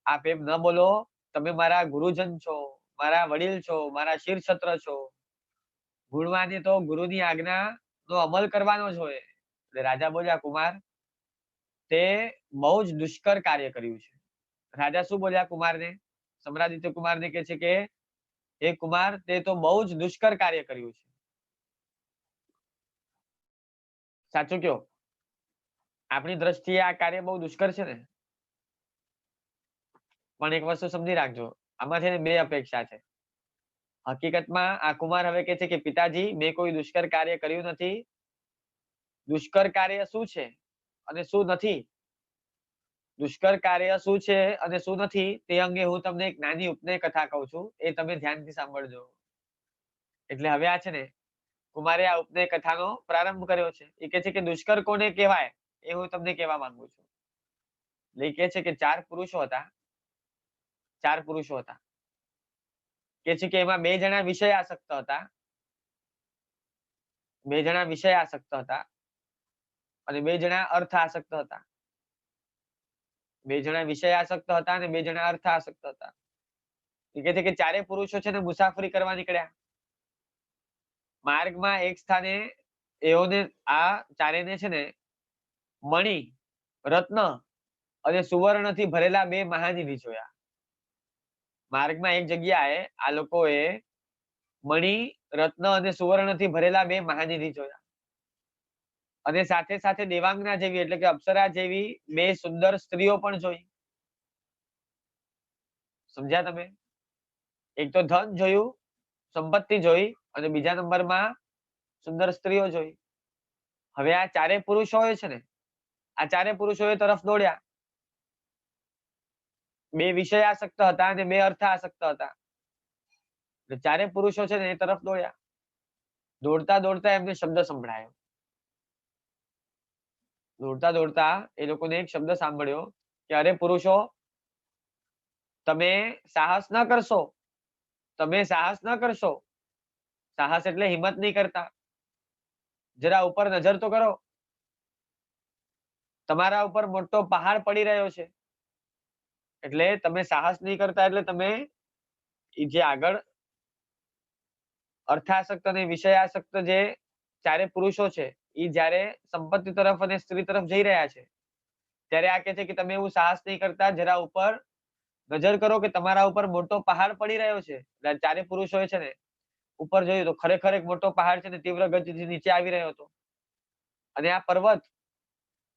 આપ એમ ન બોલો. તમે મારા ગુરુજન છો, મારા વડીલ છો, મારા શિરછત્ર છો. ગુણવાને તો ગુરુની આજ્ઞા નો અમલ કરવાનો જ હોય. એટલે રાજા બોલ્યા કુમાર, તે બહુ જ દુષ્કર કાર્ય કર્યું છે. રાજા શું બોલ્યા કુમારને? સમરાદિત્ય કુમારને કહે છે કે હે કુમાર, તે તો બહુ જ દુષ્કર કાર્ય કર્યું છે. સાચું કયો? આપણી દ્રષ્ટિએ આ કાર્ય બહુ દુષ્કર છે ને? પણ એક વસ્તુ સમજી રાખજો, આમાં છે ને બે અપેક્ષા છે. હકીકતમાં આ કુમાર હવે કે છે કે પિતાજી મેં કોઈ દુષ્કર કાર્ય કર્યું નથી. દુષ્કર કાર્ય શું છે અને શું નથી, દુષ્કર કાર્ય શું છે અને શું નથી તે અંગે હું તમને એક નાની ઉપનય કથા કહું છું, એ તમે ધ્યાનથી સાંભળજો. એટલે હવે આ છે ને કુમારે આ ઉપનય કથાનો પ્રારંભ કર્યો છે. એ કે છે કે દુષ્કર કોને કહેવાય એ હું તમને કહેવા માંગુ છું. એટલે એ કે છે કે ચાર પુરુષો હતા. કે છે કે એમાં બે જણા વિષય આસક્ત હતા. અને બે જણા અર્થ આસક્ત હતા. બે જણા વિષય આસક્ત હતા અને બે જણા અર્થ આસક્ત હતા. એ કે છે કે ચારે પુરુષો છે ને મુસાફરી કરવા નીકળ્યા. માર્ગમાં એક સ્થાને એઓને આ ચારેને છે ને મણિ, રત્ન અને સુવર્ણથી ભરેલા બે મહાનિધિ જોયા. માર્ગમાં એક જગ્યાએ આ લોકોએ મણિ, રત્ન અને સુવર્ણથી ભરેલા બે મહાનિધિ જોયા. અને સાથે સાથે દેવાંગના જેવી એટલે કે અપ્સરા જેવી બે સુંદર સ્ત્રીઓ પણ જોઈ. સમજ્યા તમે? એક તો ધન જોયું, સંપત્તિ જોઈ અને બીજા નંબરમાં સુંદર સ્ત્રીઓ જોઈ. હવે આ ચારે પુરુષો છે ને આ ચારે પુરુષો એ તરફ દોડ્યા. બે વિષય આસક્ત હતા અને બે અર્થ આસક્ત હતા. એટલે ચારે પુરુષો છે ને એ તરફ દોડ્યા. દોડતા દોડતા એમને શબ્દ સંભળાયો. દોડતા દોડતા એ લોકોને એક શબ્દ સાંભળ્યો કે અરે પુરુષો, તમે સાહસ ન કરશો. સાહસ એટલે હિંમત નહીં કરતા. જરા ઉપર નજર તો કરો. તમારા ઉપર મોટો પહાડ પડી રહ્યો છે. એટલે તમે સાહસ નહીં કરતા એટલે તમે જે આગળ અર્થાસક્ત અને વિષયાસક્ત જે ચારે પુરુષો છે એ જ્યારે સંપત્તિ તરફ અને સ્ત્રી તરફ જઈ રહ્યા છે ત્યારે આ કહે છે કે તમે એવું સાહસ નહીં કરતા. જરા ઉપર નજર કરો કે તમારા ઉપર મોટો પહાડ પડી રહ્યો છે. એટલે ચારે પુરુષો છે ને ઉપર જોયું તો ખરેખર એક મોટો પહાડ છે ને તીવ્ર ગતિથી નીચે આવી રહ્યો હતો. અને આ પર્વત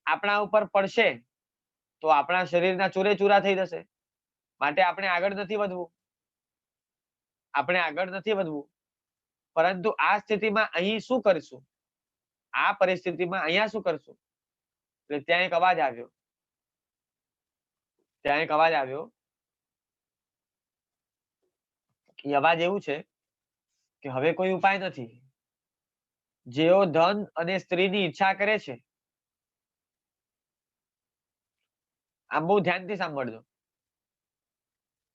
આપણા ઉપર પડશે તો આપણા શરીરના ચૂરે ચૂરા થઈ જશે. માટે આપણે આગળ નથી વધવું. પરંતુ આ સ્થિતિમાં અહીં શું કરશું? આ પરિસ્થિતિમાં અહીંયા શું કરશું? એટલે ત્યાં એક અવાજ આવ્યો. એ અવાજ એવું છે કે હવે કોઈ ઉપાય નથી. જેઓ ધન અને સ્ત્રીની ઈચ્છા કરે છે. આમ બહુ ધ્યાનથી સાંભળજો.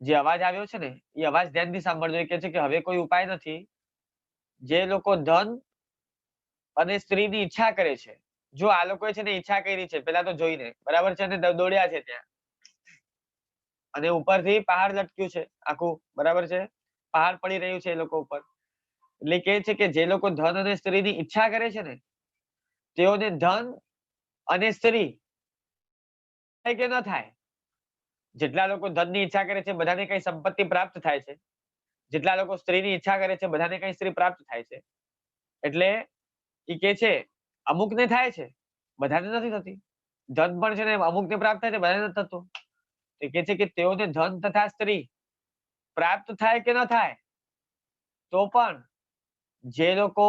જે અવાજ આવ્યો છે ને એ અવાજ ધ્યાનથી સાંભળજો. એ કહે છે કે હવે કોઈ ઉપાય નથી. જે લોકો ધન અને સ્ત્રીની ઈચ્છા કરે છે. જો આ લોકોએ છે ને ઈચ્છા કરી છે પેલા તો જોઈને બરાબર છે, અને દોડ્યા છે ત્યાં અને ઉપરથી પહાડ લટક્યું છે આખું, બરાબર છે, પહાડ પડી રહ્યું છે એ લોકો ઉપર. એટલે કે છે કે જે લોકો ધન અને સ્ત્રીની ઈચ્છા કરે છે ને તેઓને ધન અને સ્ત્રી થાય કે ન થાય. જેટલા લોકો ધનની ઈચ્છા કરે છે બધાને કઈ સંપત્તિ પ્રાપ્ત થાય છે. જેટલા લોકો સ્ત્રીની ઈચ્છા કરે છે બધાને કઈ સ્ત્રી પ્રાપ્ત થાય છે. એટલે એ કે છે અમુકને થાય છે, બધાને નથી થતી. ધન પણ છે ને અમુકને પ્રાપ્ત થાય છે, બધાને નથી થતું. એ કે છે કે તેઓને ધન તથા સ્ત્રી પ્રાપ્ત થાય કે ન થાય તો પણ જે લોકો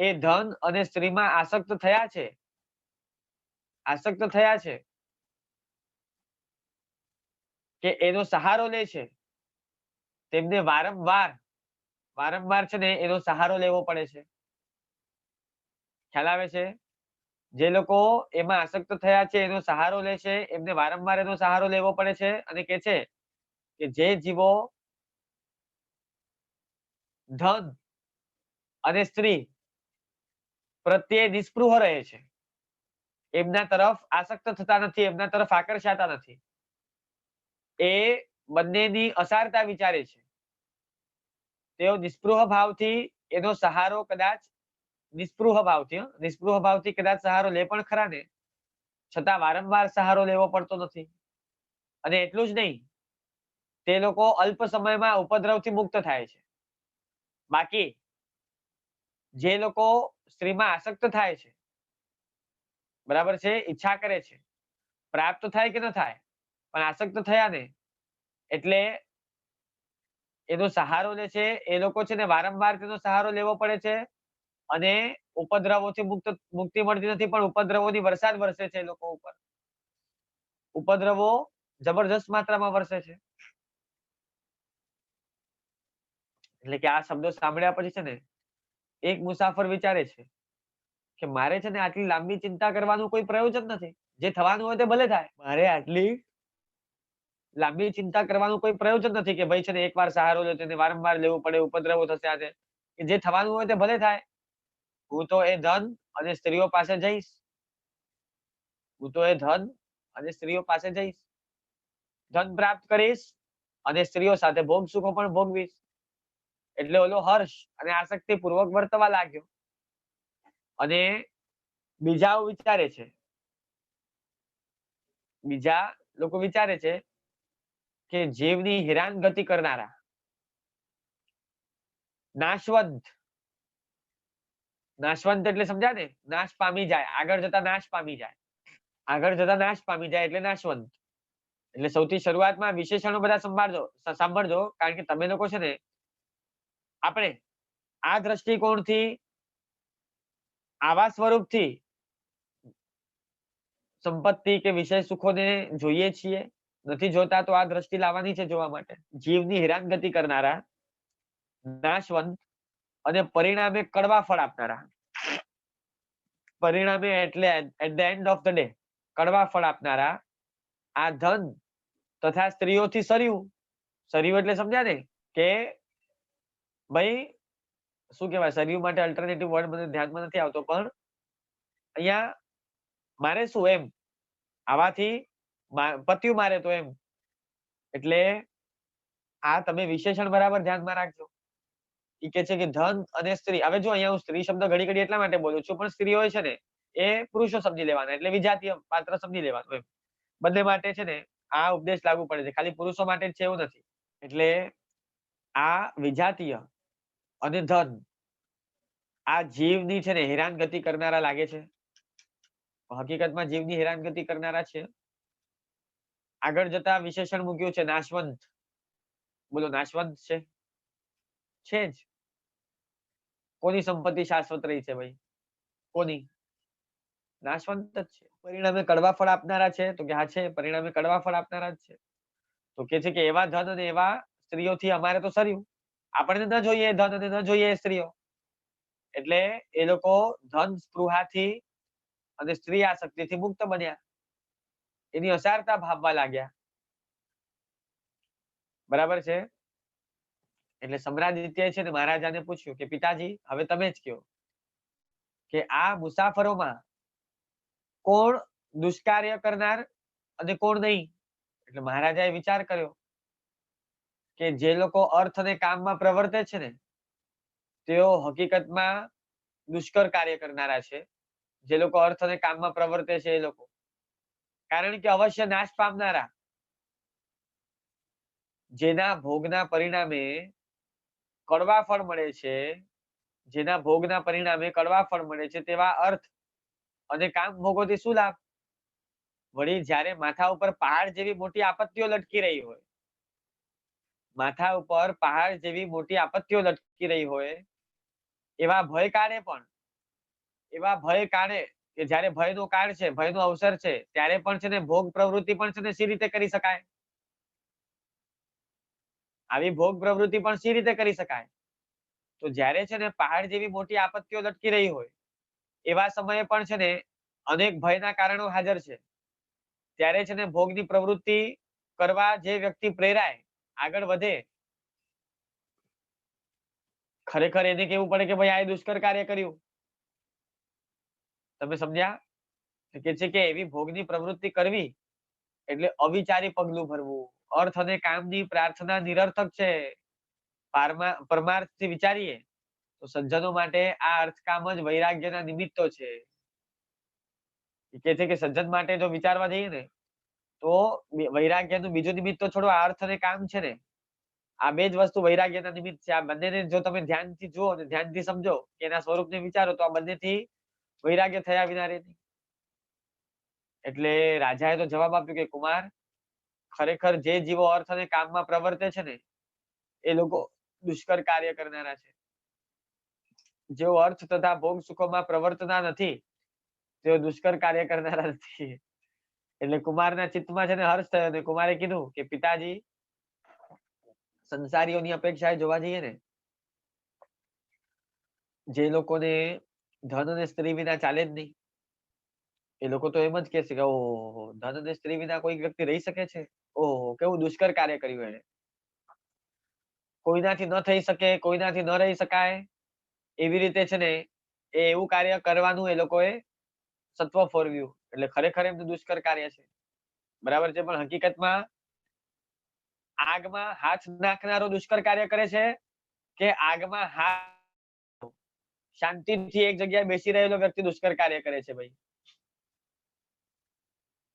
એ ધન અને સ્ત્રીમાં આસક્ત થયા છે કે એનો સહારો લે છે તેમને વારંવાર છે ને એનો સહારો લેવો પડે છે. ખ્યાલ આવે છે? જે લોકો એમાં આસક્ત થયા છે એનો સહારો લે છે, એમને વારંવાર એનો સહારો લેવો પડે છે. અને કે છે કે જે જીવો ધન અને સ્ત્રી પ્રત્યે નિસ્પૃહ રહે છે, એમના તરફ આસક્ત થતા નથી, એમના તરફ આકર્ષાતા નથી, એ બંનેની અસારતા વિચારે છે. તેઓ નિસ્પૃહ ભાવથી એનો સહારો કદાચ નિસ્પૃહ ભાવથી કદાચ સહારો લે પણ ખરા ને, છતાં વારંવાર સહારો લેવો પડતો નથી. અને એટલું જ નહીં, તે લોકો અલ્પ સમયમાં ઉપદ્રવથી મુક્ત થાય છે. બાકી જે લોકો સ્ત્રીમાં આસક્ત થાય છે, બરાબર છે, ઈચ્છા કરે છે, પ્રાપ્ત થાય કે ન થાય પણ આસક્ત થયા ને એટલે એનો સહારો લે છે, એ લોકો છે ને વારંવાર તેનો સહારો લેવો પડે છે અને ઉપદ્રવોથી મુક્તિ મળતી નથી, પણ ઉપદ્રવોની વરસાદ વરસે છે એ લોકો ઉપર. ઉપદ્રવો જબરજસ્ત માત્રામાં વરસે છે. એટલે કે આ શબ્દો સાંભળ્યા પછી છે ને એક મુસાફર વિચારે છે કે મારે છે ને આટલી લાંબી ચિંતા કરવાનું કોઈ પ્રયોજન નથી. જે થવાનું હોય તે ભલે થાય. મારે આટલી લાંબી ચિંતા કરવાનું કોઈ પ્રયોજન નથી કે ભાઈ છે ને એકવાર સહારો લે તેને વારંવાર લેવું પડે, ઉપદ્રવો થશે આ તે. કે જે થવાનું હોય તે ભલે થાય. હું તો એ ધન અને સ્ત્રીઓ પાસે જઈશ. હું તો એ ધન અને સ્ત્રીઓ પાસે જઈશ. ધન પ્રાપ્ત કરીશ અને સ્ત્રીઓ સાથે ભોગ સુખો પણ ભોગવીશ. એટલે ઓલો હર્ષ અને આસક્તિ પૂર્વક વર્તવા લાગ્યો. અને બીજા વિચારે છે, બીજા લોકો વિચારે છે કે જીવની હેરાન ગતિ કરનારા, નાશવંત, નાશવંત એટલે સમજ્યા ને, નાશ પામી જાય, આગળ જતા નાશ પામી જાય. આગળ જતા નાશ પામી જાય એટલે નાશવંત. એટલે સૌથી શરૂઆતમાં વિશેષણો બધા સાંભળજો, કારણ કે તમે લોકો છે ને આપણે આ દ્રષ્ટિકોણથી, આવા સ્વરૂપથી સંપત્તિ કે વિષય સુખોને જોઈએ છીએ, નથી જોતા તો આ દ્રષ્ટિ લાવવાની છે જોવા માટે. જીવની હેરાનગતિ કરનારા, નાશવંત અને પરિણામે કડવા ફળ આપનારા. પરિણામે એટલે at the end of the day કડવા ફળ આપનારા આ ધન તથા સ્ત્રીઓથી સર્યું. સર્યું એટલે સમજ્યા ને કે ભાઈ શું કહેવાય, સર્યું માટે અલ્ટરનેટિવ વર્ડ મને ધ્યાનમાં નથી આવતો, પણ અહીંયા મારે શું એમ, આવાથી પત્યું મારે તો એમ. એટલે આ તમે વિશેષણ બરાબર ધ્યાનમાં રાખજો. ઈ કે છે કે ધન અને સ્ત્રી. હવે જો અહીંયા હું સ્ત્રી શબ્દ ઘડી ઘડી એટલા માટે બોલું છું, પણ સ્ત્રી હોય છે ને એ પુરુષો સમજી લેવાના, એટલે વિજાતીય પાત્ર સમજી લેવાનું એમ. બંને માટે છે ને આ ઉપદેશ લાગુ પડે છે, ખાલી પુરુષો માટે જ છે એવું નથી. એટલે આ વિજાતીય અને ધન આ જીવની છે ને હેરાનગતિ કરનારા લાગે છે. હકીકતમાં જીવની હેરાનગતિ કરનારા છે. આગળ જતા વિશેષણ મૂક્યું છે નાશવંત. બોલો નાશવંત છે જ. કોની સંપત્તિ શાશ્વત રહી છે ભાઈ? કોની? નાશવંત જ છે. પરિણામે કડવા ફળ આપનારા છે, તો કે હા છે, પરિણામે કડવા ફળ આપનારા જ છે. તો કે છે કે એવા ધન અને એવા સ્ત્રીઓથી અમારે તો સર્યું. આપણને ન જોઈએ ધન અને ન જોઈએ સ્ત્રીઓ. એટલે એ લોકો ધન સ્પૃહાથી અને સ્ત્રી આસક્તિથી મુક્ત બન્યા. એની અસારતા ભાવવા લાગ્યા. બરાબર છે? એટલે સમ્રાદિત્યએ છે ને મહારાજાને પૂછ્યું કે પિતાજી હવે તમે જ કહો કે આ મુસાફરોમાં કોણ દુષ્કાર્ય કરનાર અને કોણ નહીં? એટલે મહારાજાએ વિચાર કર્યો કે જે લોકો અર્થ અને કામમાં પ્રવર્તે છે ને તેઓ હકીકતમાં દુષ્કર કાર્ય કરનારા છે. જે લોકો અર્થ અને કામમાં પ્રવર્તે છે એ લોકો. કારણ કે અવશ્ય નાશ પામનારા, જેના ભોગના પરિણામે કડવા ફળ મળે છે, જેના ભોગના પરિણામે કડવા ફળ મળે છે, તેવા અર્થ અને કામ ભોગોથી શું લાભ? વળી જ્યારે માથા ઉપર પહાડ જેવી મોટી આપત્તિઓ લટકી રહી હોય, માથા ઉપર પહાડ જેવી મોટી આપત્તિઓ લટકી રહી હોય, એવા ભય કાળે પણ, એવા ભય કાળે કે જ્યારે ભયનો કાળ છે, ભયનો અવસર છે, ત્યારે પણ છે ને ભોગ પ્રવૃત્તિ પણ છે ને સી રીતે કરી શકાય? આવી ભોગ પ્રવૃત્તિ પણ સી રીતે કરી શકાય? તો જ્યારે છે ને પહાડ જેવી મોટી આપત્તિઓ લટકી રહી હોય, એવા સમયે પણ છે ને અનેક ભયના કારણો હાજર છે. ત્યારે છે ને ભોગની પ્રવૃત્તિ કરવા જે વ્યક્તિ પ્રેરાય, આગળ વધે, ખરેખર એને કેવું પડે કે ભાઈ આ દુષ્કર કાર્ય કર્યું. તમે સમજ્યા? કે છે કે એવી ભોગની પ્રવૃત્તિ કરવી એટલે અવિચારી પગલું ભરવું. અર્થ અને કામની પ્રાર્થના નિરર્થક છે. પરમાર્થથી વિચારીએ તો સજ્જનો માટે આ અર્થકામ જ વૈરાગ્યના નિમિત્તો છે. કે છે કે સજ્જન માટે જો વિચારવા જઈએ ને તો વૈરાગ્યનું બીજું નિમિત્ત તો છોડો, આ અર્થ અને કામ છે ને આ બે જ વસ્તુ વૈરાગ્યના નિમિત્ત છે. આ બંનેને જો તમે ધ્યાનથી જુઓ ને ધ્યાનથી સમજો કે એના સ્વરૂપને વિચારો તો આ બંનેથી વૈરાગ્ય થયા વિના રહે નહીં. એટલે રાજાએ તો જવાબ આપ્યો કે કુમાર, ખરેખર જે જીવો અર્થ અને કામમાં પ્રવર્તે છે ને એ લોકો દુષ્કર કાર્ય કરનારા છે. જેઓ અર્થ તથા ભોગ સુખોમાં પ્રવર્તના નથી તેઓ દુષ્કર કાર્ય કરનારા નથી. એટલે કુમારના ચિત્તમાં છે ને હર્ષ થયો અને કુમારે કીધું કે પિતાજી, સંસારીઓની અપેક્ષાએ જોવા જઈએ ને, જે લોકોને ધન અને સ્ત્રી વિના ચાલે જ નહીં, એ લોકો તો એમ જ કહે છે કે ઓહો, ધન અને સ્ત્રી વિના કોઈ વ્યક્તિ રહી શકે છે? ઓહો, કેવું દુષ્કર કાર્ય કર્યું એને. કોઈનાથી ન થઈ શકે, કોઈનાથી ન રહી શકાય, એવી રીતે છે ને એ એવું કાર્ય કરવાનું એ લોકોએ સત્વ ફોરવ્યું. એટલે ખરેખર એમનું દુષ્કર કાર્ય છે. બરાબર છે, પણ હકીકતમાં આગમાં હાથ નાખનારો દુષ્કર કાર્ય કરે છે કે આગમાં હાથ શાંતિથી એક જગ્યાએ બેસી રહેલો વ્યક્તિ દુષ્કર કાર્ય કરે છે? ભાઈ,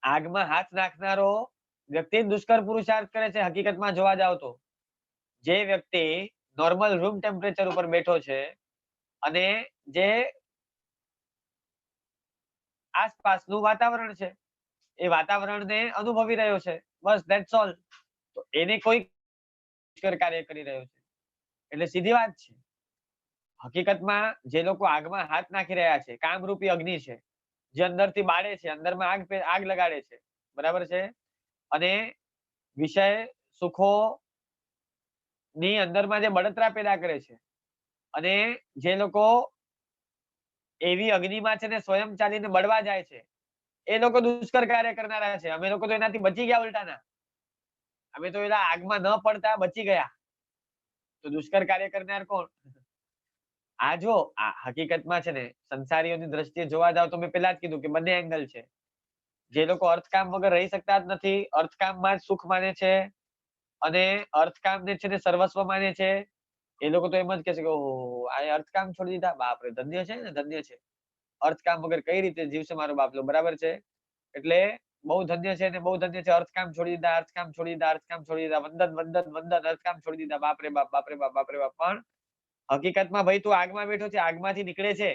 આગમાં હાથ નાખનારો વ્યક્તિ દુષ્કર પુરુષાર્થ કરે છે. હકીકતમાં જોવા જાવ તો જે વ્યક્તિ નોર્મલ રૂમ ટેમ્પરેચર ઉપર બેઠો છે અને જે આસપાસનું વાતાવરણ છે એ વાતાવરણને અનુભવી રહ્યો છે, બસ ધેટ્સ ઓલ, તો એને કોઈ દુષ્કર કાર્ય કરી રહ્યો છે. એટલે સીધી વાત છે. હકીકતમાં જે લોકો આગમાં હાથ નાખી રહ્યા છે, કામરૂપી અગ્નિ છે જે અંદરથી બાળે છે, અંદરમાં આગ લગાડે છે, બરાબર છે, અને વિષય સુખો ની અંદરમાં જે બળતરા પેદા કરે છે, અને જે લોકો એવી અગ્નિમાં છે ને સ્વયં ચાલીને બળવા જાય છે, એ લોકો દુષ્કર કાર્ય કરનારા છે. અમે લોકો તો એનાથી બચી ગયા ઉલટાના. અમે તો એના આગમાં ન પડતા બચી ગયા. તો દુષ્કર કાર્ય કરનાર કોણ? આ જો આ હકીકતમાં છે ને સંસારીઓની દ્રષ્ટિએ જોવા જાવ તો મેં પહેલા જ કીધું કે બંને એંગલ છે. જે લોકો અર્થકામ વગર રહી શકતા જ નથી, અર્થકામમાં જ સુખ માને છે અને અર્થકામને છે ને સર્વસ્વ માને છે, એ લોકો તો એમ જ કહે છે કે ઓહો, આ અર્થકામ છોડી દીધા, બાપ રે, ધન્ય છે ને, ધન્ય છે. અર્થકામ વગર કઈ રીતે જીવશે મારો બાપલો, બરાબર છે? એટલે બહુ ધન્ય છે ને, બહુ ધન્ય છે, અર્થકામ છોડી દીધા, અર્થકામ છોડી દીધા, અર્થકામ છોડી દીધા, વંદન વંદન વંદન, અર્થકામ છોડી દીધા, બાપ રે બાપ, બાપ રે બાપ, બાપ રે બાપ. પણ હકીકતમાં ભાઈ તું આગમાં બેઠો છે, આગમાંથી નીકળે છે,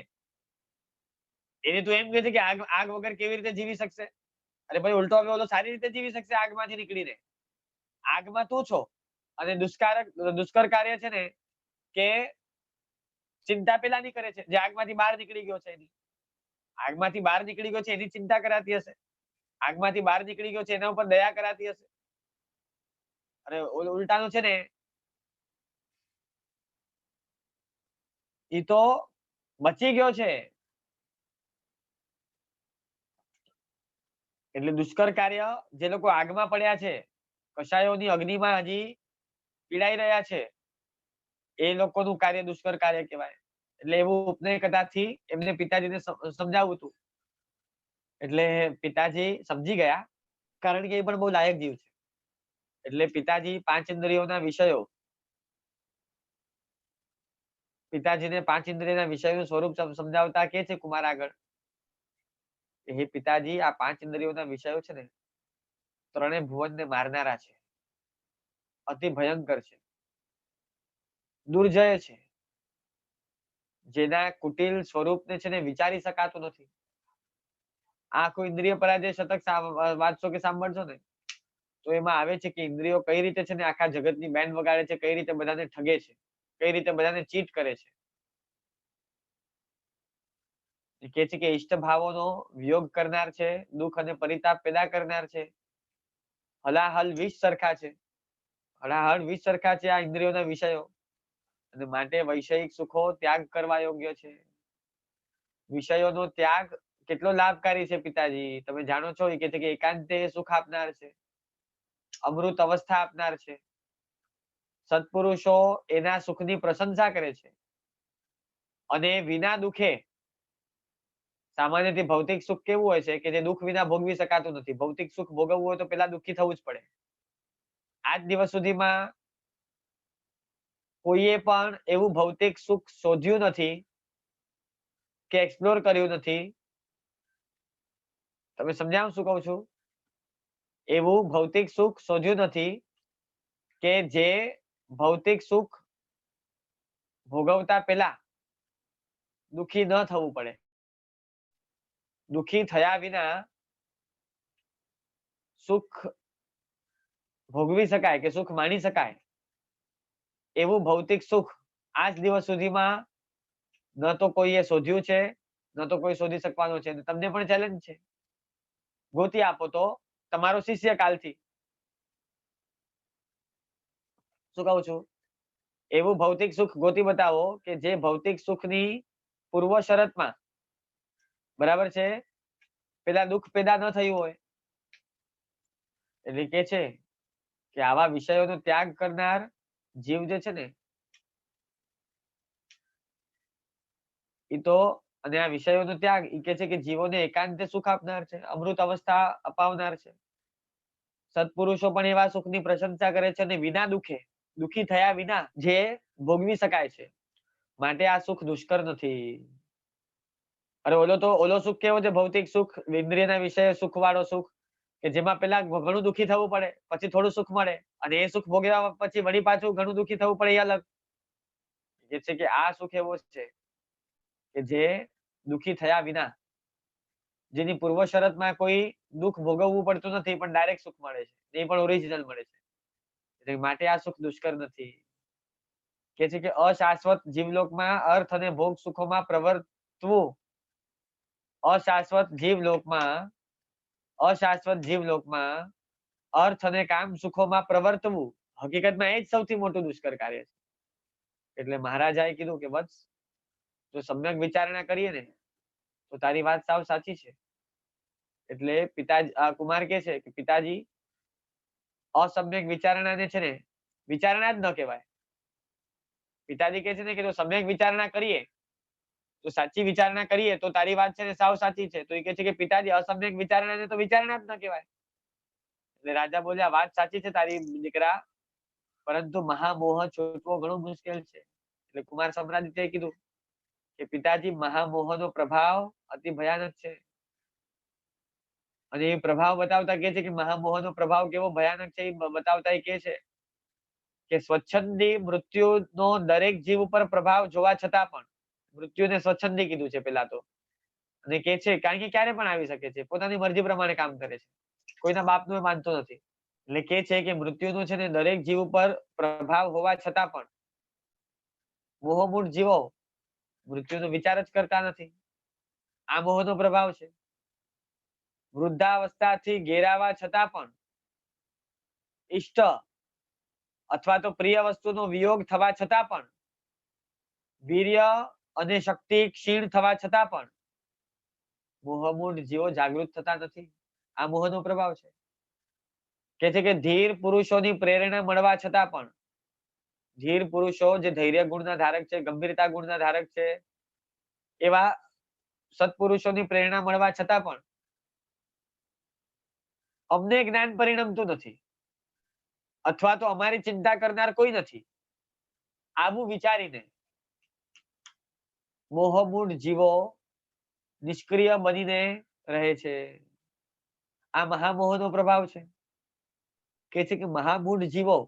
એને તું એમ કહે છે કે આગ વગર કેવી રીતે જીવી શકશે? અરે ભાઈ, ઉલટો હવે ઓલો સારી રીતે જીવી શકશે આગમાંથી નીકળીને. આગમાં તું છો અને દુષ્કર કાર્ય છે ને કે ચિંતા પેલાની કરે છે જે આગમાંથી બહાર નીકળી ગયો છે એની. આગમાંથી બહાર નીકળી ગયો છે એની ચિંતા કરાતી હશે, આગમાંથી બહાર નીકળી ગયો છે એના ઉપર દયા કરાતી હશે. અને ઉલટાનું છે ને એ તો બચી ગયો છે. એટલે દુષ્કર કાર્ય જે લોકો આગમાં પડ્યા છે, કશાયોની અગ્નિમાં હજી પીડાઈ રહ્યા છે, એ લોકોનું કાર્ય દુષ્કર કાર્ય કહેવાય. એટલે એવું ઉપનય કથાથી એમને પિતાજીને સમજાવવું હતું. એટલે પિતાજી સમજી ગયા, કારણ કે એ પણ બહુ લાયક જીવ છે. એટલે પિતાજી પાંચ ઇન્દ્રિયોના વિષયો, પિતાજીને પાંચ ઇન્દ્રિયના વિષયનું સ્વરૂપ સમજાવતા કે છે કુમાર આગળ, હે પિતાજી, આ પાંચ ઇન્દ્રિયોના વિષયો છે ને ત્રણેય ભુવનને મારનારા છે, અતિ ભયંકર છે, દુર્જય છે, જેના કુટિલ સ્વરૂપને છે ને વિચારી શકાતું નથી. આ કોઈ ઇન્દ્રિય પરાજય શતક વાંચશો કે સાંભળશો ને તો એમાં આવે છે કે ઇન્દ્રિયો કઈ રીતે છે ને આખા જગતની બેન્ડ વગાડે છે, કઈ રીતે બધાને ઠગે છે, કઈ રીતે બધાને ચીટ કરે છે. કે છે કે ઇષ્ટ ભાવોનો વિયોગ કરનાર છે, દુઃખ અને પરિતાપ પેદા કરનાર છે. હલાહલ વિષ સરખા છે, હલાહલ વિષ સરખા છે આ ઇન્દ્રિયોના વિષયો, અને માટે વૈષયિક સુખો ત્યાગ કરવા યોગ્ય છે. વિષયોનો ત્યાગ કેટલો લાભકારી છે પિતાજી, તમે જાણો છો? એ કે છે કે એકાંતે સુખ આપનાર છે, અમૃત અવસ્થા આપનાર છે. સત્પુરુષો એના સુખની પ્રશંસા કરે છે અને વિના દુખે, સામાન્યથી ભૌતિક સુખ કેવું હોય છે કે જે દુઃખ વિના ભોગવી શકાતું નથી. ભૌતિક સુખ ભોગવવું હોય તો પેલા દુઃખી થવું જ પડે. આજ દિવસ સુધીમાં કોઈએ પણ એવું ભૌતિક સુખ શોધ્યું નથી કે એક્સપ્લોર કર્યું નથી. તમે સમજાવું શું કહું છું? એવું ભૌતિક સુખ શોધ્યું નથી કે જે ભૌતિક સુખ ભોગવતા પહેલા દુઃખી ન થવું પડે. દુઃખી થયા વિના સુખ ભોગવી શકાય કે સુખ માણી શકાય. એવું ભૌતિક સુખ આજ દિવસ સુધીમાં ન તો કોઈએ શોધ્યું છે, ન તો કોઈ શોધી શકવાનો છે. તમને પણ ચેલેન્જ છે, ગોતી આપો તો તમારો શિષ્ય કાલથી. શું કહું છું? એવું ભૌતિક સુખ ગોતી બતાવો કે જે ભૌતિક સુખની પૂર્વ શરતમાં, બરાબર છે, પેલા દુઃખ પેદા ન થયું હોય. એટલે કે છે કે આવા વિષયોનો ત્યાગ કરનાર જીવ જે છે ને, એ તો, અને આ વિષયોનો ત્યાગ એ કે છે કે જીવોને એકાંતે સુખ આપનાર છે, અમૃત અવસ્થા અપાવનાર છે. સત્પુરુષો પણ એવા સુખની પ્રશંસા કરે છે અને વિના દુખે, દુખી થયા વિના જે ભોગવી શકાય છે, માટે આ સુખ દુષ્કર નથી. અરે ઓલો સુખ કેવો છે? ભૌતિક સુખ, ઇન્દ્રિયના વિષય સુખ વાળો સુખ, કે જેમાં પેલા ઘણું દુખી થવું પડે, પછી થોડું સુખ મળે, અને એ સુખ ભોગવ્યા પછી વળી પાછું ઘણું દુખી થવું પડે, એ અલગ. એ છે કે આ સુખ એવો છે કે જે દુખી થયા વિના, જેની પૂર્વ શરતમાં કોઈ દુઃખ ભોગવવું પડતું નથી, પણ ડાયરેક્ટ સુખ મળે છે, એ પણ ઓરિજિનલ મળે છે. એટલે માટે આ સુખ દુષ્કર નથી. કે છે કે અશાશ્વત જીવલોકમાં અર્થ અને ભોગ સુખોમાં પ્રવર્તવું, અશાશ્વત જીવલોકમાં અર્થ અને કામ સુખોમાં પ્રવર્તવું, હકીકતમાં એ જ સૌથી મોટું દુષ્કર કાર્ય છે. એટલે મહારાજાએ કીધું કે વત્સ, જો સમ્યક વિચારણા કરીએ ને તો તારી વાત સાવ સાચી છે. એટલે કુમાર કે છે કે પિતાજી, અસમ્યક વિચારણાને છે ને વિચારણા જ ન કહેવાય. પિતાજી કે છે ને કે જો સમ્યક વિચારણા કરીએ, તો સાચી વિચારણા કરીએ તો તારી વાત છે ને સાવ સાચી છે. તો એ કે છે કે પિતાજી, અસમ્યક વિચારણાને તો વિચારણા જ ન કહેવાય. એટલે રાજા બોલ્યા, વાત સાચી છે તારી દીકરા, પરંતુ મહામોહ છૂટવો ઘણું મુશ્કેલ છે. એટલે કુમાર સમ્રાદિત્યએ કીધું કે પિતાજી, મહામોહનો પ્રભાવ અતિ ભયાનક છે. અને એ પ્રભાવ બતાવતા કે છે કે મહામોહનો પ્રભાવ કેવો ભયાનક છે, એ બતાવતા એ કે છે કે સ્વચ્છંદી મૃત્યુનો દરેક જીવ ઉપર પ્રભાવ જોવા છતાં પણ, મૃત્યુને સ્વચ્છંદી કીધું છે પેલા તો, અને કે છે કારણ કે ક્યારે પણ આવી શકે છે, પોતાની મરજી પ્રમાણે કામ કરે છે, કોઈના બાપનું એ માનતો નથી. એટલે કે છે કે મૃત્યુનો છે ને દરેક જીવ ઉપર પ્રભાવ હોવા છતાં પણ મોહમૂળ જીવો મૃત્યુનો વિચાર જ કરતા નથી. આ મોહનો પ્રભાવ છે. વૃદ્ધાવસ્થાથી ઘેરાવા છતાં પણ ઇષ્ટ અથવા તો પ્રિય વસ્તુનો વિયોગ થવા છતાં પણ, વીર્ય અને શક્તિ ક્ષીણ થવા છતાં પણ મોહમૂળ જીવો જાગૃત થતા નથી. આ મોહનો પ્રભાવ છે. કે છે કે ધીર પુરુષોની પ્રેરણા મળવા છતાં પણ, ધીર પુરુષો જે ધૈર્ય ગુણના ધારક છે, ગંભીરતા ગુણના ધારક છે, એવા સત્પુરુષોની પ્રેરણા મળવા છતાં પણ અમને જ્ઞાન પરિણમતું નથી, અથવા તો અમારી ચિંતા કરનાર કોઈ નથી, આવું વિચારીને મોહમૂળ જીવો નિષ્ક્રિય બનીને રહે છે. આ મહામોહનો પ્રભાવ છે. કે છે કે મહામૂળ જીવો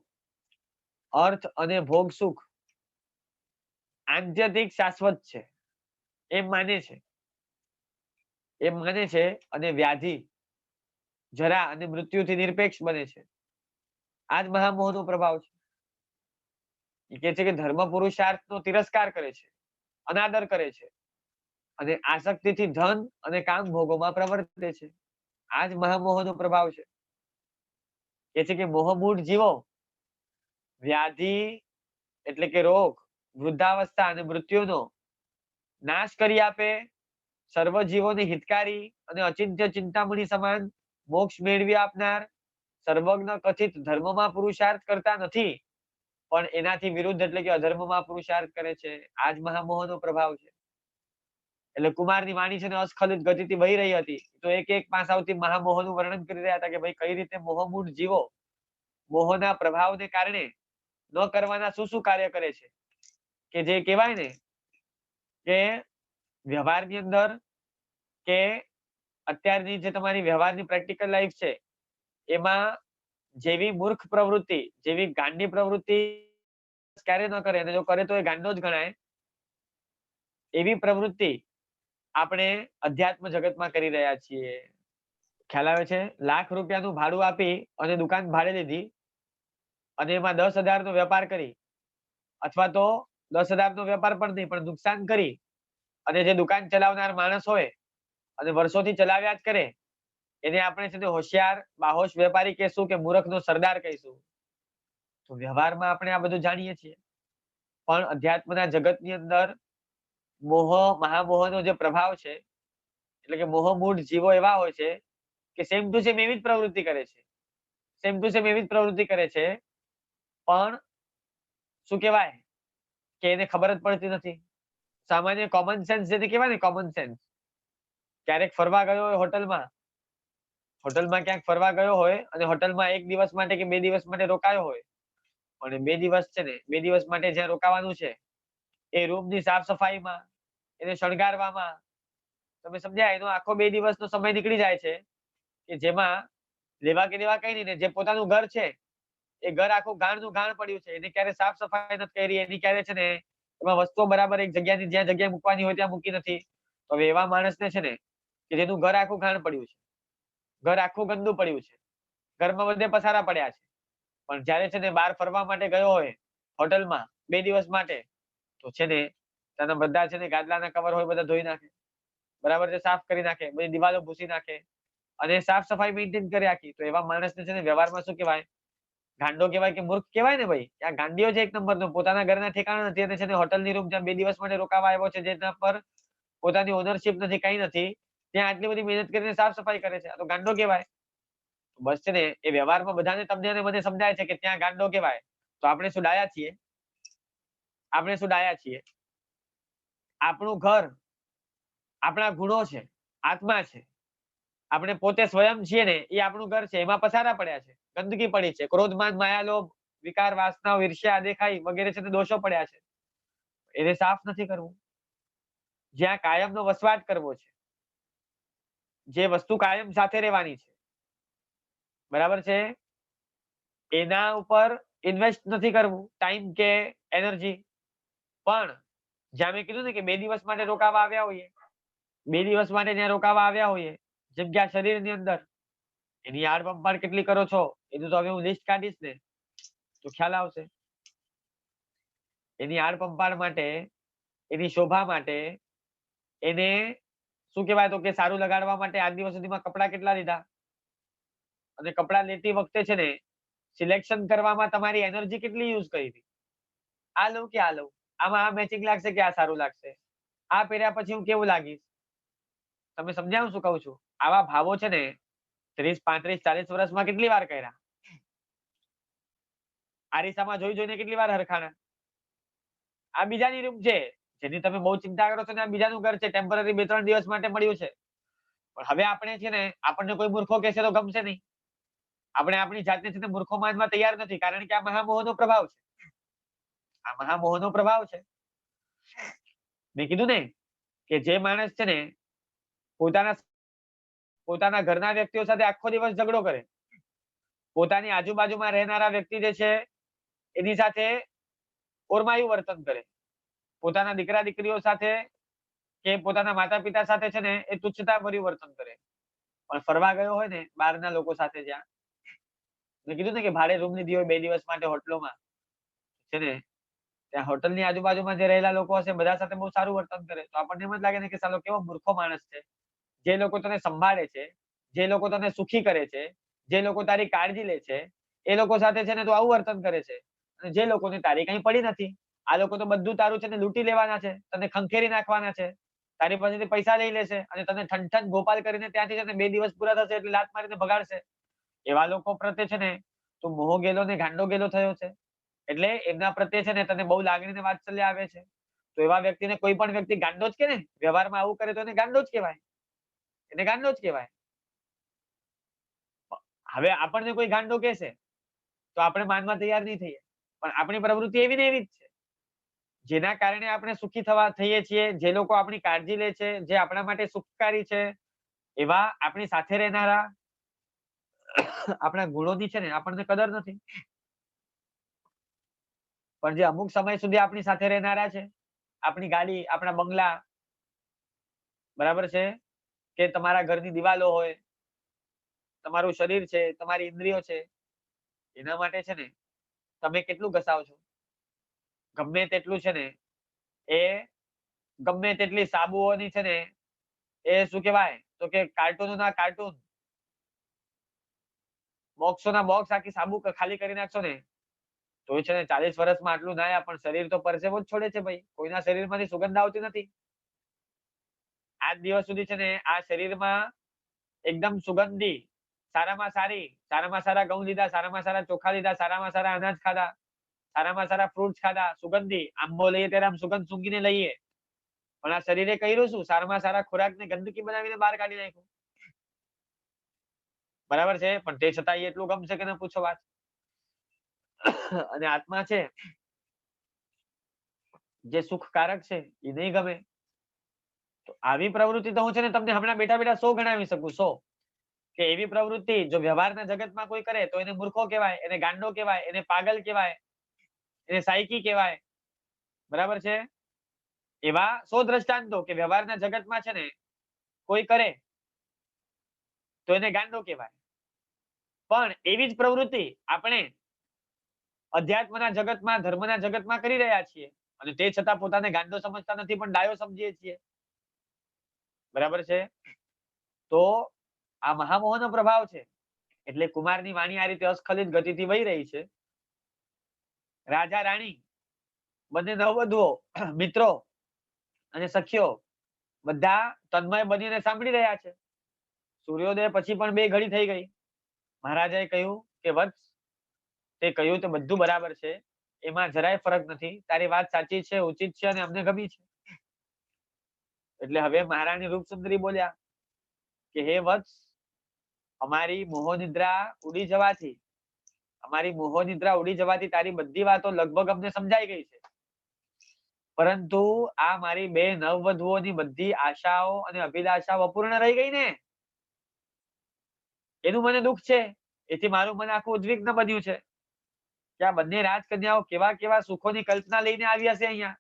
અર્થ અને ભોગ સુખ આત્યંતિક શાશ્વત છે એમ માને છે. અને વ્યાધિ, જરા અને મૃત્યુથી નિરપેક્ષ બને છે. આ જ મહામોહનો પ્રભાવ છે. એ કે છે કે ધર્મ પુરુષાર્થનો તિરસ્કાર કરે છે, અનાદર કરે છે, અને આસક્તિથી ધન અને કામ ભોગોમાં પ્રવર્તે છે. આ જ મહામોહનો પ્રભાવ છે. કે છે કે મોહમૂળ જીવો વ્યાધિ એટલે કે રોગ, વૃદ્ધાવસ્થા અને મૃત્યુનો નાશ કરી આપે, સર્વ જીવોની હિતકારી અને અચિંત્ય ચિંતામણી સમાન મોક્ષ મેળવી આપનાર, સર્વજ્ઞ કથિત ધર્મમાં પુરુષાર્થ કરતા નથી, પણ એનાથી વિરુદ્ધ એટલે કે અધર્મમાં પુરુષાર્થ કરે છે. આ જ મહામોહનો પ્રભાવ છે. એટલે કુમારની વાણી છે ને અસ્ખલિત ગતિથી વહી રહી હતી, તો એક એક પાસાઓથી મહામોહનું વર્ણન કરી રહ્યા હતા કે ભાઈ કઈ રીતે મોહમૂળ જીવો મોહના પ્રભાવને કારણે ન કરવાના શું શું કાર્ય કરે છે, કે જે કહેવાય ને કે વ્યવહારની અંદર, કે અત્યારની જે તમારી વ્યવહારની પ્રેક્ટિકલ લાઈફ છે, એમાં જેવી મૂર્ખ પ્રવૃત્તિ, જેવી ગાંડી પ્રવૃત્તિ ક્યારે ન કરે, અને જો કરે તો એ ગાંડો જ ગણાય, એવી પ્રવૃત્તિ આપણે અધ્યાત્મ જગતમાં કરી રહ્યા છીએ. ખ્યાલ આવે છે? લાખ રૂપિયાનું ભાડું આપી અને દુકાન ભાડે લીધી, અને એમાં 10,000 નો વેપાર કરી, અથવા તો 10,000 નો વેપાર પણ નહીં, પણ નુકસાન કરી અને જે દુકાન ચલાવનાર માણસ હોય અને વર્ષોથી ચલાવ્યા જ કરે, એને આપણે છે ને હોશિયાર બાહોશ વેપારી કહેશું કે મૂર્ખનો સરદાર કહીશું. તો વ્યવહારમાં આપણે આ બધું જાણીએ છીએ. પણ અધ્યાત્મના જગતની અંદર મોહ મહામોહનો જે પ્રભાવ છે, એટલે કે મોહમૂળ જીવો એવા હોય છે કે સેમ ટુ સેમ એવી જ પ્રવૃત્તિ કરે છે. સેમ ટુ સેમ એવી જ પ્રવૃત્તિ કરે છે, પણ શું કહેવાય કે એને ખબર જ પડતી નથી. સામાન્ય કોમન સેન્સ જેને કહેવાય ને, કોમન સેન્સ. ક્યારેક ફરવા ગયો હોય હોટલમાં ક્યાંક ફરવા ગયો હોય અને હોટલમાં 1 દિવસ માટે કે 2 દિવસ માટે રોકાયો હોય, અને 2 દિવસ છે ને 2 દિવસ માટે જ્યાં રોકાવાનું છે એ રૂમની સાફ સફાઈમાં, એને શણગારવામાં, તમે સમજ્યા, એનો આખો 2 દિવસનો સમય નીકળી જાય છે કે જેમાં લેવા કે દેવા કઈ નહીં, ને જે પોતાનું ઘર છે એ ઘર આખું ગાણનું ગાણ પડ્યું છે, એને ક્યારે સાફ સફાઈ નથી કરી, એની ક્યારે છે ને એમાં વસ્તુઓ બરાબર એક જગ્યાની જ્યાં જગ્યાએ મૂકવાની હોય ત્યાં મૂકી નથી. તો હવે એવા માણસને છે ને કે જેનું ઘર આખું ગાણ પડ્યું છે, ઘર આખું ગંદુ પડ્યું છે, ઘરમાં બધે પસારા પડ્યા છે, પણ જ્યારે છે ને બહાર ફરવા માટે ગયો હોય હોટલમાં 2 દિવસ માટે, તો છે ને તેના બધા છે ને ગાદલાના કવર હોય બધા ધોઈ નાખે, બરાબર છે, સાફ કરી નાખે, બધી દિવાલો ભૂસી નાખે અને સાફ સફાઈ મેન્ટેન કરી રાખી. તો એવા માણસને છે ને વ્યવહારમાં શું કહેવાય? ગાંડો કહેવાય કે મૂર્ખ કહેવાય ને ભાઈ. આ ગાંડીઓ છે એક નંબરનો, પોતાના ઘરના ઠેકાણા નથી અને છે ને હોટલની રૂમ જ્યાં 2 દિવસ માટે રોકાવા આવ્યો છે, જેના પર પોતાની ઓનરશિપ નથી, કઈ નથી, ત્યાં આટલી બધી મહેનત કરીને સાફ સફાઈ કરે છે, આ તો ગાંડો કહેવાય. બસ છે ને એ વ્યવહારમાં બધાને તમને અને મને સમજાય છે કે ત્યાં ગાંડો કહેવાય. તો આપણે શું ડાયા છીએ? આપણે શું ડાયા છીએ? આપણું ઘર આપણા ગુણો છે, આત્મા છે, આપણે પોતે સ્વયં છીએ ને એ આપણું ઘર છે, એમાં પસારા પડ્યા છે, ગંદકી પડી છે, ક્રોધ માન માયા લોભ વિકાર વાસનાઓ ઈર્ષ્યા દેખાઈ વગેરે છે તે દોષો પડ્યા છે, એને સાફ નથી કરવું. જ્યાં કાયમનો વસવાટ કરવો છે, જે વસ્તુ કાયમ સાથે રહેવાની છે, બરાબર છે, એના ઉપર ઇન્વેસ્ટ નથી કરવું ટાઈમ કે એનર્જી. પણ જ્યાં મેં કીધું ને કે 2 દિવસ માટે રોકાવા આવ્યા હોઈએ, 2 દિવસ માટે ત્યાં રોકાવા આવ્યા હોઈએ, જેમ કે આ શરીરની અંદર, એની આડ પંપાડ કેટલી કરો છો એનું તો હવે હું લિસ્ટ કાઢીશ ને તો ખ્યાલ આવશે. એની આડ પંપાડ માટે, એની શોભા માટે, એને શું કહેવાય તો કે સારું લગાડવા માટે આજ દિવસ સુધીમાં કપડા કેટલા લીધા, અને કપડા લેતી વખતે છે ને સિલેક્શન કરવામાં તમારી એનર્જી કેટલી યુઝ કરી હતી. આ લઉં કે આ લઉં, આમાં આ મેચિંગ લાગશે કે આ સારું લાગશે, આ પહેર્યા પછી હું કેવું લાગીશ. તમે સમજાવું શું કહું છું? આવા ભાવો છે ને 30, 35, 40 વર્ષમાં કેટલી વાર કર્યા? આરીસામાં જોઈ જોઈને કેટલી વાર હરખાણા? આ બીજાની રૂમ છે, જેની તમે બહુ ચિંતા કરો છો ને, આ બીજાનું ઘર છે, ટેમ્પરરી 2-3 દિવસ માટે મળ્યું છે. પણ હવે આપણે છે ને, આપણને કોઈ મૂર્ખો કહેશે તો ગમશે નહીં. આપણે આપણી જાતને છે ને મૂર્ખો માનવા તૈયાર નથી, કારણ કે આ મહામોહનો પ્રભાવ છે. આ મહામોહનો પ્રભાવ છે. મેં કીધું ને કે જે માણસ છે ને પોતાના ઘરના વ્યક્તિઓ સાથે આખો દિવસ ઝઘડો કરે, પોતાની આજુબાજુમાં રહેનારા વ્યક્તિ જે છે એની સાથે ઓરમાયું વર્તન કરે, પોતાના દીકરા દીકરીઓ સાથે કે પોતાના માતા પિતા સાથે છે ને એ તુચ્છતા ભર્યું વર્તન કરે, પણ ફરવા ગયો હોય ને બહારના લોકો સાથે, જ્યાં મેં કીધું ને કે ભાડે રૂમ લીધી હોય 2 દિવસ માટે હોટલોમાં, છે ને ત્યાં હોટલની આજુબાજુમાં જે રહેલા લોકો હશે બધા સાથે બહુ સારું વર્તન કરે, તો આપણને એમ જ લાગે ને કે સાલો કેવો મૂર્ખો માણસ છે. જે લોકો તને સંભાળે છે, જે લોકો તને સુખી કરે છે, જે લોકો તારી કાળજી લે છે, એ લોકો સાથે છે ને તું આવું વર્તન કરે છે. અને જે લોકોને તારી કઈ પડી નથી, આ લોકો તો બધું તારું છે ને લૂંટી લેવાના છે, તને ખંખેરી નાખવાના છે, તારી પાસેથી પૈસા લઈ લેશે અને તને ઠન ગોપાલ કરીને ત્યાંથી છે ને 2 દિવસ પૂરા થશે એટલે લાત મારીને ભગાડશે. એવા લોકો પ્રત્યે છે ને તું મોહ ગેલો ને ગાંડો ગેલો થયો છે, એટલે એમના પ્રત્યે છે ને તને બહુ લાગણી ને વાત્સલ્ય આવે છે. તો એવા વ્યક્તિને કોઈ પણ વ્યક્તિ ગાંડો જ કે ને, વ્યવહારમાં આવું કરે તો એને ગાંડો જ કહેવાય, એને ગાંડો જ કહેવાય. હવે આપણને કોઈ ગાંડો કહેશે તો આપણે માનવા તૈયાર નહીં થઈએ, પણ આપણી પ્રવૃત્તિ એવી ને એવી જ છે. જેના કારણે આપણે સુખી થઈએ છીએ, જે લોકો આપણી કાળજી લે છે, જે આપણા માટે સુખકારી છે, એવા આપણી સાથે રહેનારા આપણા ગુણોની છે ને આપણને કદર નથી. પણ જે અમુક સમય સુધી આપણી સાથે રહેનારા છે, આપણી ગાડી, આપણા બંગલા, બરાબર છે, કે તમારા ઘરની દિવાલો હોય, તમારું શરીર છે, તમારી ઇન્દ્રિયો છે, એના માટે છે ને તમે કેટલું ઘસાવ છો? ગમે તેટલું છે ને એ ગમે તેટલી સાબુઓની છે ને એ શું કહેવાય તો કે કાર્ટૂનોના કાર્ટૂન બોક્સોના બોક્સ આખી સાબુ ખાલી કરી નાખશો ને તો છે ને 40 વર્ષમાં આટલું ના પણ શરીર તો પરસેવો જ છોડે છે ભાઈ. કોઈના શરીરમાંથી સુગંધ આવતી નથી. આજ દિવસ સુધી છે ને આ શરીરમાં એકદમ સુગંધી, સારામાં સારા ઘઉં લીધા, સારામાં સારા ચોખા લીધા, સારામાં સારા અનાજ ખાધા, સારામાં સારા ફ્રૂટ્સ ખાધા, સુગંધી આંબો લઈએ ત્યારે આમ સુગંધ સૂંઘીને લઈએ. પણ આ શરીરે કર્યું શું? સારામાં સારા ખોરાકને ગંદકી બનાવીને બહાર કાઢી નાખ્યું. બરાબર છે? પણ તે છતાં એટલું ગમશે કે ન પૂછો વાત. અને આત્મા છે જે સુખકારક છે એ નહીં ગમે. તો આવી પ્રવૃત્તિ તો હું છે ને તમને હમણાં બેઠા બેઠા 100 ગણાવી શકું 100. કે એવી પ્રવૃત્તિ જો વ્યવહારના જગતમાં કોઈ કરે તો એને મૂર્ખો કહેવાય, એને ગાંડો કહેવાય, એને પાગલ કહેવાય, એને સાયકી કહેવાય. બરાબર છે? એવા 100 દ્રષ્ટાંતો કે વ્યવહારના જગતમાં છે ને કોઈ કરે તો એને ગાંડો કહેવાય. પણ એવી જ પ્રવૃત્તિ આપણે અધ્યાત્મના જગતમાં, ધર્મના જગતમાં કરી રહ્યા છીએ અને તે છતાં પોતાને ગાંડો સમજતા નથી પણ ડાયો સમજીએ છીએ. બરાબર છે? તો આ મહામોહનો પ્રભાવ છે. એટલે કુમારની વાણી આ રીતે અસ્ખલિત ગતિથી વહી રહી છે. રાજા રાણી બંને નવવધુઓ મિત્રો અને સખીઓ બધા તન્મય બનીને સાંભળી રહ્યા છે. સૂર્યોદય પછી પણ 2 ઘડી થઈ ગઈ. મહારાજાએ કહ્યું કે વત્સ તે કહ્યું તે બધું બરાબર છે. એમાં જરાય ફરક નથી. તારી વાત સાચી છે, ઉચિત છે અને અમને ગમી છે. એટલે હવે મહારાણી રૂપસુંદરી બોલ્યા કે હે વત્સ, અમારી મોહનિદ્રા ઉડી જવાથી તારી બધી વાતો લગભગ અમને સમજાઈ ગઈ છે. પરંતુ આ મારી 2 નવવધુઓની બધી આશાઓ અને અભિલાષાઓ અપૂર્ણ રહી ગઈ ને એનું મને દુઃખ છે. એથી મારું મન આખું ઉદ્વિગ્ન બન્યું છે કે આ બંને રાજકન્યાઓ કેવા કેવા સુખોની કલ્પના લઈને આવી હશે અહીંયા.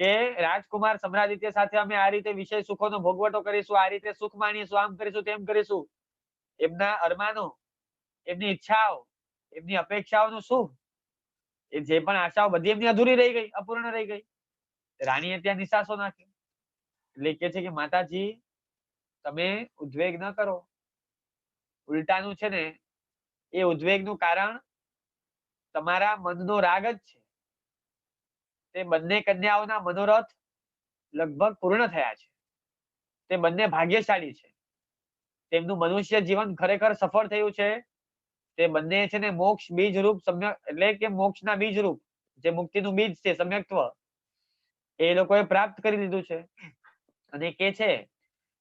કે રાજકુમાર સમ્રાદિત્ય સાથે અમે આ રીતે વિષય સુખોનો ભોગવટો કરીશું, આ રીતે સુખ માણીશું, આમ કરીશું, તેમ કરીશું. એમના અરમાનો, એમની ઈચ્છાઓ, એમની અપેક્ષાઓનું શું? એ જે પણ આશાઓ બધી એમની અધૂરી રહી ગઈ, અપૂર્ણ રહી ગઈ. રાણીએ ત્યાં નિશાસો નાખ્યો. એટલે કે છે કે માતાજી તમે ઉદ્વેગ ન કરો. ઉલટાનું છે ને એ ઉદ્વેગનું કારણ તમારા મનનો રાગ જ છે. તે બંને કન્યાઓના મનોરથ લગભગ પૂર્ણ થયા છે. તે બંને ભાગ્યશાળી છે. તેમનું મનુષ્ય જીવન ખરેખર સફળ થયું છે. તે બંને છે ને મોક્ષ બીજ રૂપ સમ્યક એટલે કે મોક્ષના બીજ રૂપ જે મુક્તિનું બીજ છે સમ્યક્ત્વ એ લોકોએ પ્રાપ્ત કરી લીધું છે. અને કે છે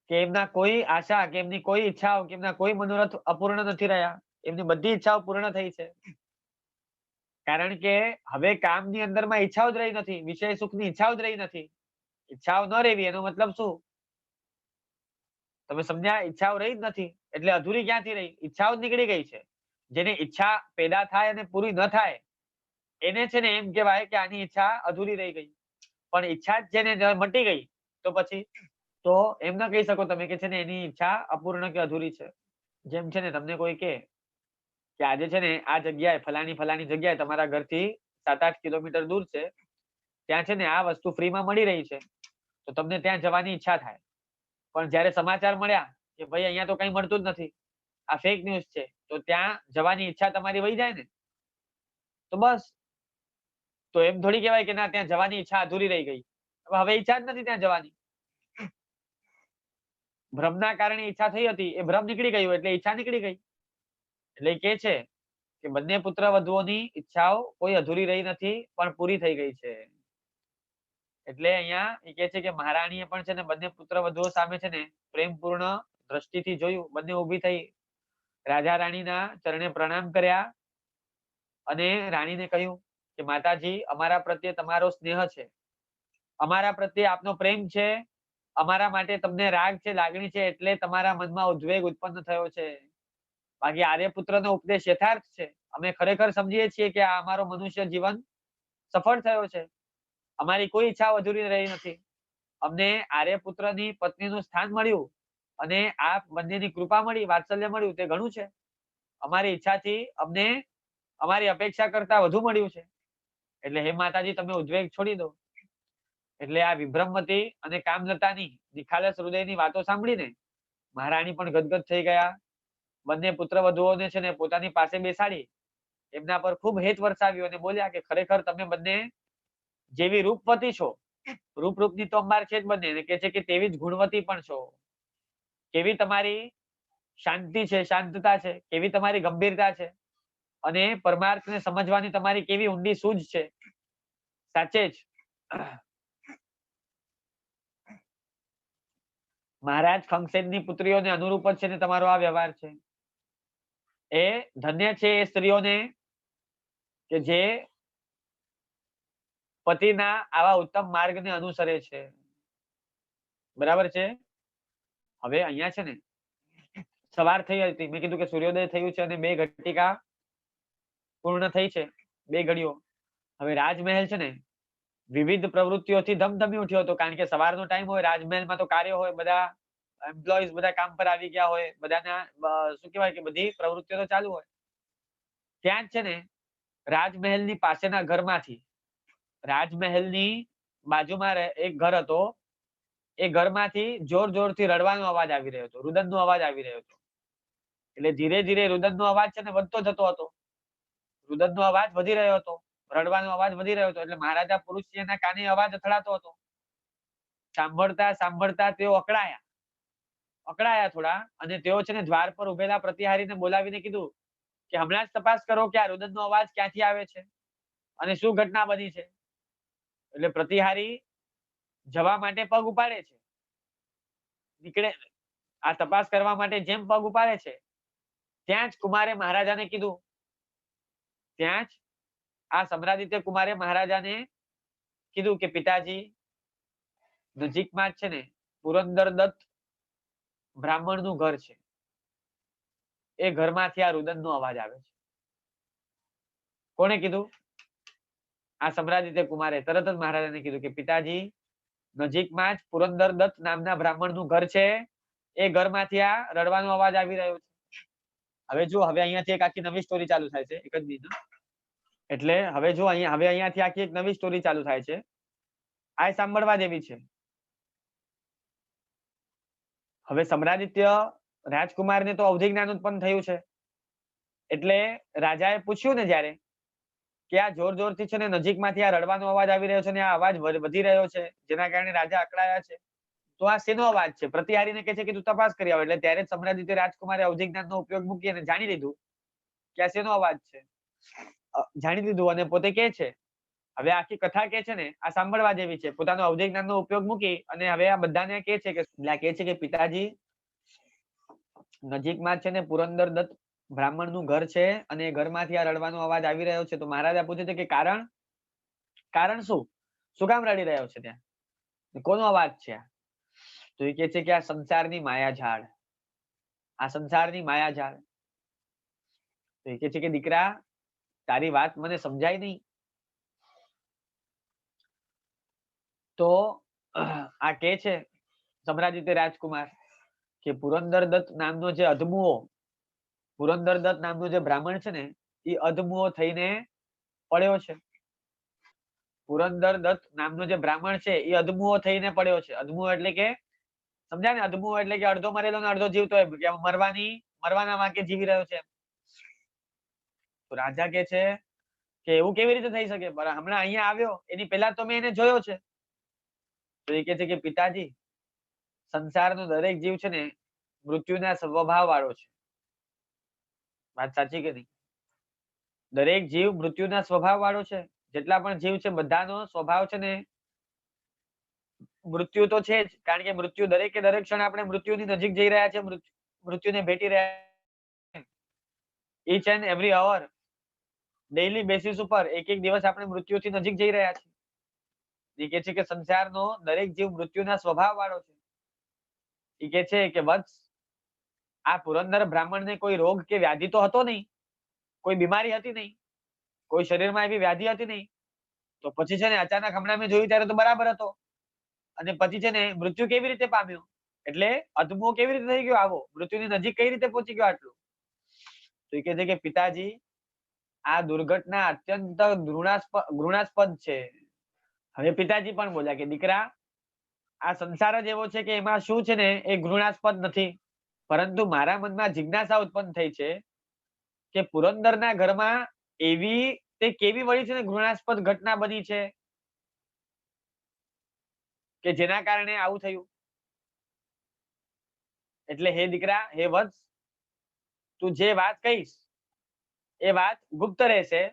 કે એમના કોઈ આશા કે એમની કોઈ ઈચ્છાઓ કે એમના કોઈ મનોરથ અપૂર્ણ નથી રહ્યા. એમની બધી ઈચ્છાઓ પૂર્ણ થઈ છે. કારણ કે હવે કામની અંદરમાં ઈચ્છાઓ જ રહી નથી. વિષય સુખની ઈચ્છાઓ જ રહી નથી. ઈચ્છાઓ ન રહેવી એનો મતલબ શું? તમે સમજ્યા? ઈચ્છાઓ રહી જ નથી એટલે અધૂરી ક્યાંથી રહી? ઈચ્છાઓ જ નીકળી ગઈ છે. જેની ઈચ્છા પેદા થાય અને પૂરી ન થાય એને છે ને એમ કહેવાય કે આની ઈચ્છા અધૂરી રહી ગઈ. પણ ઈચ્છા જ જેને મટી ગઈ તો પછી તો એમ ના કહી શકો તમે કે છે ને એની ઈચ્છા અપૂર્ણ કે અધૂરી છે. જેમ છે ને તમને કોઈ કે આજે છે ને આ જગ્યાએ ફલાણી જગ્યાએ તમારા ઘરથી 7-8 કિલોમીટર દૂર છે. ત્યાં છે ને આ વસ્તુ ફ્રીમાં મળી રહી છે. તો તમને ત્યાં જવાની ઈચ્છા થાય. પણ જ્યારે સમાચાર મળ્યા કે ભાઈ અહીંયા તો કંઈ મળતું જ નથી, આ ફેક ન્યૂઝ છે, તો ત્યાં જવાની ઈચ્છા તમારી વહી જાય ને. તો બસ તો એમ થોડી કહેવાય કે ના ત્યાં જવાની ઈચ્છા અધૂરી રહી ગઈ. હવે ઈચ્છા જ નથી ત્યાં જવાની. ભ્રમના કારણે ઈચ્છા થઈ હતી એ ભ્રમ નીકળી ગયું એટલે ઈચ્છા નીકળી ગઈ. એટલે કે છે કે બંને પુત્ર વધુઓની ઈચ્છાઓ કોઈ અધૂરી રહી નથી પણ પૂરી થઈ ગઈ છે. એટલે અહીંયા એ કે છે કે મહારાણીએ પણ છે ને બંને પુત્ર વધુઓ સામે છે ને પ્રેમપૂર્ણ દ્રષ્ટિથી જોયું. બંને ઊભી થઈ રાજા રાણીના ચરણે પ્રણામ કર્યા અને રાણીને કહ્યું કે માતાજી અમારા પ્રત્યે તમારો સ્નેહ છે, અમારા પ્રત્યે આપનો પ્રેમ છે, અમારા માટે તમને રાગ છે, લાગણી છે એટલે તમારા મનમાં ઉદ્વેગ ઉત્પન્ન થયો છે. બાકી આર્યપુત્રનો ઉપદેશ યથાર્થ છે. અમે ખરેખર સમજીએ છીએ કે આ અમારો મનુષ્ય જીવન સફળ થયો છે. અમારી કોઈ ઈચ્છા અધૂરી રહી નથી. અમને આર્યપુત્રની પત્નીનું સ્થાન મળ્યું અને આ બંનેની કૃપા મળી, વાત્સલ્ય મળ્યું તે ઘણું છે. અમારી ઈચ્છાથી અમને અમારી અપેક્ષા કરતા વધુ મળ્યું છે. એટલે હે માતાજી તમે ઉદ્વેગ છોડી દો. એટલે આ વિભ્રમવતી અને કામલતાની નિખાલસ હૃદયની વાતો સાંભળીને મહારાણી પણ ગદગદ થઈ ગયા. બંને પુત્ર વધુઓને છે ને પોતાની પાસે બેસાડી એમના પર ખૂબ હેત વરસાવ્યું અને બોલ્યા કે ખરેખર તમે બંને જેવી રૂપવતી છો, રૂપની તો અંબાર છે જ બંને, કે છે કે તેવી જ ગુણવતી પણ છો. કેવી તમારી શાંતિ છે, શાંતતા છે, કેવી તમારી ગંભીરતા છે અને પરમાર્થને સમજવાની તમારી કેવી ઊંડી સૂઝ છે. સાચે જ મહારાજ ખંગસેનની પુત્રીઓને અનુરૂપ જ છે ને તમારો આ વ્યવહાર છે. એ ધન્ય છે એ સ્ત્રીઓને કે જે પતિના આવા ઉત્તમ માર્ગને અનુસરે છે. બરાબર છે. હવે અહીંયા છે ને સવાર થઈ હતી, મેં કીધું કે સૂર્યોદય થયું છે અને 2 ઘટિકા પૂર્ણ થઈ છે, 2 ઘડીઓ. હવે રાજમહેલ છે ને વિવિધ પ્રવૃત્તિઓથી ધમધમી ઉઠ્યો હતો, કારણ કે સવારનો ટાઈમ હોય, રાજમહેલમાં તો કાર્ય હોય, બધા એમ્પ્લોઈઝ બધા કામ પર આવી ગયા હોય, બધાના શું કહેવાય કે બધી પ્રવૃત્તિઓ તો ચાલુ હોય. ત્યાં જ છે ને રાજમહેલની પાસેના ઘરમાંથી, રાજમહેલની બાજુમાં એક ઘર હતો, એ ઘરમાંથી જોર જોરથી રડવાનો અવાજ આવી રહ્યો હતો, રુદનનો અવાજ આવી રહ્યો હતો. એટલે ધીરે ધીરે રુદનનો અવાજ છે ને વધતો જતો હતો, રુદનનો અવાજ વધી રહ્યો હતો, રડવાનો અવાજ વધી રહ્યો હતો. એટલે મહારાજા પુરુષસિંહના કાને અવાજ અથડાતો હતો. સાંભળતા સાંભળતા તેઓ અકળાયા થોડા, અને તેઓ છે ને દ્વાર પર ઉભેલા પ્રતિહારીને બોલાવીને કીધું કે હમણાં જ તપાસ કરો કે આ રુદનનો અવાજ ક્યાંથી આવે છે અને શું ઘટના બની છે. એટલે પ્રતિહારી જવા માટે પગ ઉપાડે છે, નીકળે આ તપાસ કરવા માટે જેમ પગ ઉપાડે છે ત્યાં જ કુમારે મહારાજાને કીધું, ત્યાં જ આ સમ્રાદિત્ય કુમારે મહારાજાને કીધું કે પિતાજી, નજીકમાં જ છે ને પુરંદરદત્ત બ્રાહ્મણનું ઘર છે, એ ઘરમાંથી આ રુદનનો અવાજ આવે છે. કોણે કીધું? આ સમ્રાદિત્ય કુમારે તરત જ મહારાજાને કીધું કે પિતાજી, નજીકમાં જ પુરંદરદત્ત નામના બ્રાહ્મણનું ઘર છે, એ ઘરમાંથી આ રડવાનો અવાજ આવી રહ્યો છે. હવે જો હવે અહીંયાથી એક આખી નવી સ્ટોરી ચાલુ થાય છે, એક જ મિનિટ. એટલે હવે જો અહીંયાથી આખી એક નવી સ્ટોરી ચાલુ થાય છે, આ સાંભળવા જેવી છે. હવે સમ્રાદિત્ય રાજકુમારને તો અવધિ જ્ઞાન ઉત્પન્ન થયું છે, એટલે રાજાએ પૂછ્યું ને જ્યારે કે આ જોર જોરથી છે ને નજીકમાંથી આ રડવાનો અવાજ આવી રહ્યો છે ને આ અવાજ વધી રહ્યો છે, જેના કારણે રાજા અકળાયા છે, તો આ શેનો અવાજ છે? પ્રતિહારીને કહે છે કે તું તપાસ કરી આવ. એટલે ત્યારે જ સમ્રાદિત્ય રાજકુમારે અવધિ જ્ઞાનનો ઉપયોગ મૂકી અને જાણી લીધું કે આ શેનો અવાજ છે. જાણી લીધું અને પોતે કહે છે, હવે આખી કથા કે છે ને આ સાંભળવા જેવી છે. પોતાનો અવધિ જ્ઞાનનો ઉપયોગ મૂકી અને હવે આ બધાને કહે છે કે પિતાજી, નજીકમાં છે ને પુરંદરદત્ત બ્રાહ્મણનું ઘર છે અને ઘરમાંથી આ રડવાનો અવાજ આવી રહ્યો છે. તો મહારાજા પૂછે છે કે કારણ શું કામ રડી રહ્યો છે ત્યાં, કોનો અવાજ છે? તો એ કહે છે કે આ સંસારની માયાજાળ, આ સંસારની માયાજાળ. તો એ કહે છે કે દીકરા, તારી વાત મને સમજાય નહીં. તો આ કે છે સમ્રાદિત્ય રાજકુમાર કે પુરંદરદત્ત નામનો જે અધમુઓ, પુરંદરદત્ત નામનો જે બ્રાહ્મણ છે ને એ અધમુઓ થઈને પડ્યો છે. પુરંદરદત્ત નામનો જે બ્રાહ્મણ છે એ અધમુઓ થઈને પડ્યો છે. અધમુઓ એટલે કે સમજાય ને? અધમુઓ એટલે કે અડધો મરેલો ને અડધો જીવતો, મરવાના વાંકે જીવી રહ્યો છે. તો રાજા કે છે કે એવું કેવી રીતે થઈ શકે? હમણાં અહીંયા આવ્યો એની પહેલા તો મેં એને જોયો છે. તો એ કહે છે કે પિતાજી, સંસારનો દરેક જીવ છે ને મૃત્યુના સ્વભાવ વાળો છે. વાત સાચી કે નહીં? દરેક જીવ મૃત્યુના સ્વભાવ વાળો છે. જેટલા પણ જીવ છે બધાનો સ્વભાવ છે ને મૃત્યુ તો છે જ, કારણ કે મૃત્યુ દરેકે દરેક ક્ષણ આપણે મૃત્યુની નજીક જઈ રહ્યા છે, મૃત્યુને ભેટી રહ્યા, each and every hour, daily basis ઉપર એક એક દિવસ આપણે મૃત્યુથી નજીક જઈ રહ્યા છીએ. એ કહે છે કે સંસારનો દરેક જીવ મૃત્યુના સ્વભાવ વાળો છે. એ કહે છે કે વત્સ, આ પુરંદર બ્રાહ્મણને કોઈ રોગ કે વ્યાધિ તો હતો નહીં, કોઈ બીમારી હતી નહીં, કોઈ શરીરમાં એવી વ્યાધિ હતી નહીં. તો પછી છે ને અચાનક હમણાં મેં જોયું ત્યારે તો બરાબર હતો, અને પછી છે ને મૃત્યુ કેવી રીતે પામ્યો? એટલે અધમો કેવી રીતે થઈ ગયો? આવો મૃત્યુની નજીક કઈ રીતે પહોંચી ગયો આટલું? તો એ કહે છે કે પિતાજી, આ દુર્ઘટના અત્યંત ઘૃણાસ્પદ છે. હવે પિતાજી પણ બોલ્યા કે દીકરા, આ સંસાર જ એવો છે કે એમાં શું છે ને એ ઘૃણાસ્પદ નથી, પરંતુ મારા મનમાં જિજ્ઞાસા ઉત્પન્ન થઈ છે કે પુરંદરના ઘરમાં એવી તે કેવી વળી છે ને ઘૃણાસ્પદ ઘટના બની છે કે જેના કારણે આવું થયું. એટલે હે દીકરા, હે વત્સ, તું જે વાત કહીશ એ વાત ગુપ્ત રહેશે,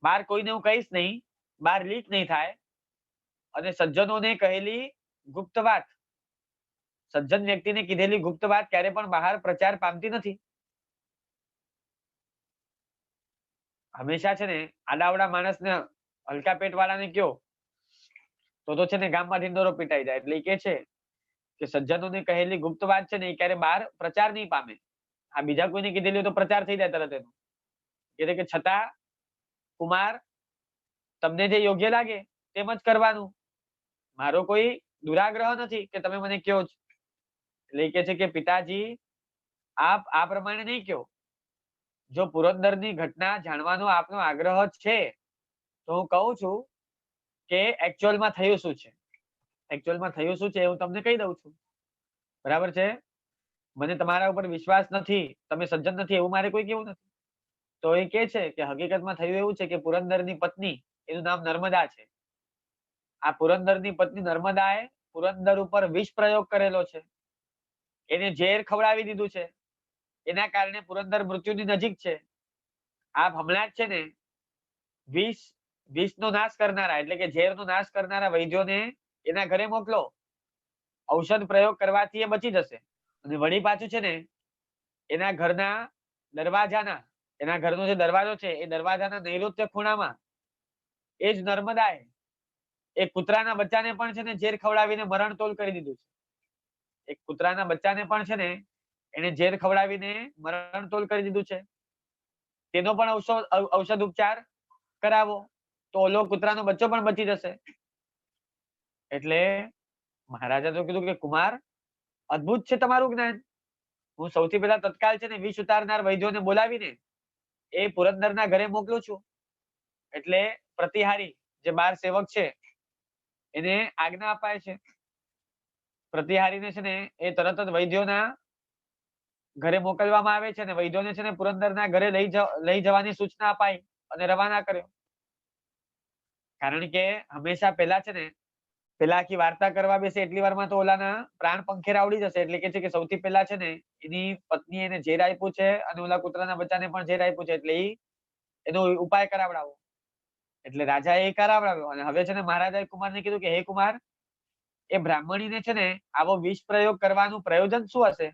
બહાર કોઈને હું કહીશ નહીં, બહાર લીક નહીં થાય. અને સજ્જનોને કહેલી ગુપ્ત વાત, સજ્જન વ્યક્તિને કીધેલી ગુપ્ત વાત ક્યારે પણ બહાર પ્રચાર પામતી નથી. હંમેશા છે ને આડાવડા માણસને, હલકા પેટ વાળાને કયો તો છે ને ગામમાં ઢીંડોરો પીટાઈ જાય. એટલે એ કે છે કે સજ્જનોને કહેલી ગુપ્ત વાત છે ને એ ક્યારે બહાર પ્રચાર નહીં પામે. આ બીજા કોઈને કીધેલી હોય તો પ્રચાર થઈ જાય તરત એનો. એટલે કે છતાં કુમાર, તમને જે યોગ્ય લાગે તેમ જ કરવાનું, મારો કોઈ દુરાગ્રહ નથી કે તમે મને કયો છો. એટલે કે છે કે પિતાજી, આપ આ પ્રમાણે નહીં કયો. જો પુરંદરની ઘટના જાણવાનો આપનો આગ્રહ છે તો હું કહું છું કે એકચ્યુઅલમાં થયું શું છે. એકચ્યુઅલમાં થયું શું છે એ હું તમને કહી દઉં છું. બરાબર છે? મને તમારા ઉપર વિશ્વાસ નથી, તમે સજ્જન નથી એવું મારે કોઈ કેવું નથી. તો એ કે છે કે હકીકતમાં થયું એવું છે કે પુરંદરની પત્ની, એનું નામ નર્મદા છે. આ પુરંદરની પત્ની નર્મદાએ પુરંદર ઉપર વિષ પ્રયોગ કરેલો છે. એને ઝેર ખવડાવી દીધું છે. એના કારણે પુરંદર મૃત્યુની નજીક છે. આપ હમણાં જ છે ને વિષનો નાશ કરનારા એટલે કે ઝેરનો નાશ કરનારા વૈદ્યોને એના ઘરે મોકલો. ઔષધ પ્રયોગ કરવાથી એ બચી જશે. અને વળી પાછું છે ને એના ઘરના દરવાજાના, એના ઘરનો જે દરવાજો છે એ દરવાજાના નૈઋત્ય ખૂણામાં એ જ નર્મદાએ એક કૂતરાના બચ્ચાને પણ છે ને ઝેર ખવડાવીને મરણતોલ કરી દીધું છે. એક કૂતરાના બચ્ચાને પણ છે ને એને ઝેર ખવડાવીને મરણતોલ કરી દીધું છે. તેનો પણ ઔષધ ઉપચાર કરાવો તો ઓલો કૂતરાનો બચ્ચો પણ બચી જશે. એટલે મહારાજા તો કીધું કે કુમાર, અદ્ભુત છે તમારું જ્ઞાન. હું સૌથી પહેલા તત્કાલ છે ને વિષ ઉતારનાર વૈદ્યોને બોલાવીને એ પુરંદરના ઘરે મોકલું છું. એટલે પ્રતિહારી જે બાર સેવક છે એને આજ્ઞા અપાય છે. પ્રતિહારીને છે ને એ તરત જ વૈદ્યોના ઘરે મોકલવામાં આવે છે અને વૈદ્યોને છે ને પુરંદરના ઘરે લઈ જવાની સૂચના અપાઈ અને રવાના કર્યો. કારણ કે હંમેશા પેલા છે ને પેલા આખી વાર્તા કરવા બેસે એટલી વારમાં તો ઓલાના પ્રાણ પંખેરા ઉડી જશે. એટલે કે છે કે સૌથી પહેલા છે ને એની પત્ની એને ઝેર આપ્યું છે અને ઓલા કૂતરાના બચ્ચાને પણ ઝેર આપ્યું છે. એટલે એનો ઉપાય કરાવડાવો. એટલે રાજા એ કરાવડાવ્યો. અને હવે છે ને મહારાજાએ કુમારને કીધું કે હે કુમાર, એ બ્રાહ્મણીને છે ને આવો વિષ પ્રયોગ કરવાનું પ્રયોજન શું હશે?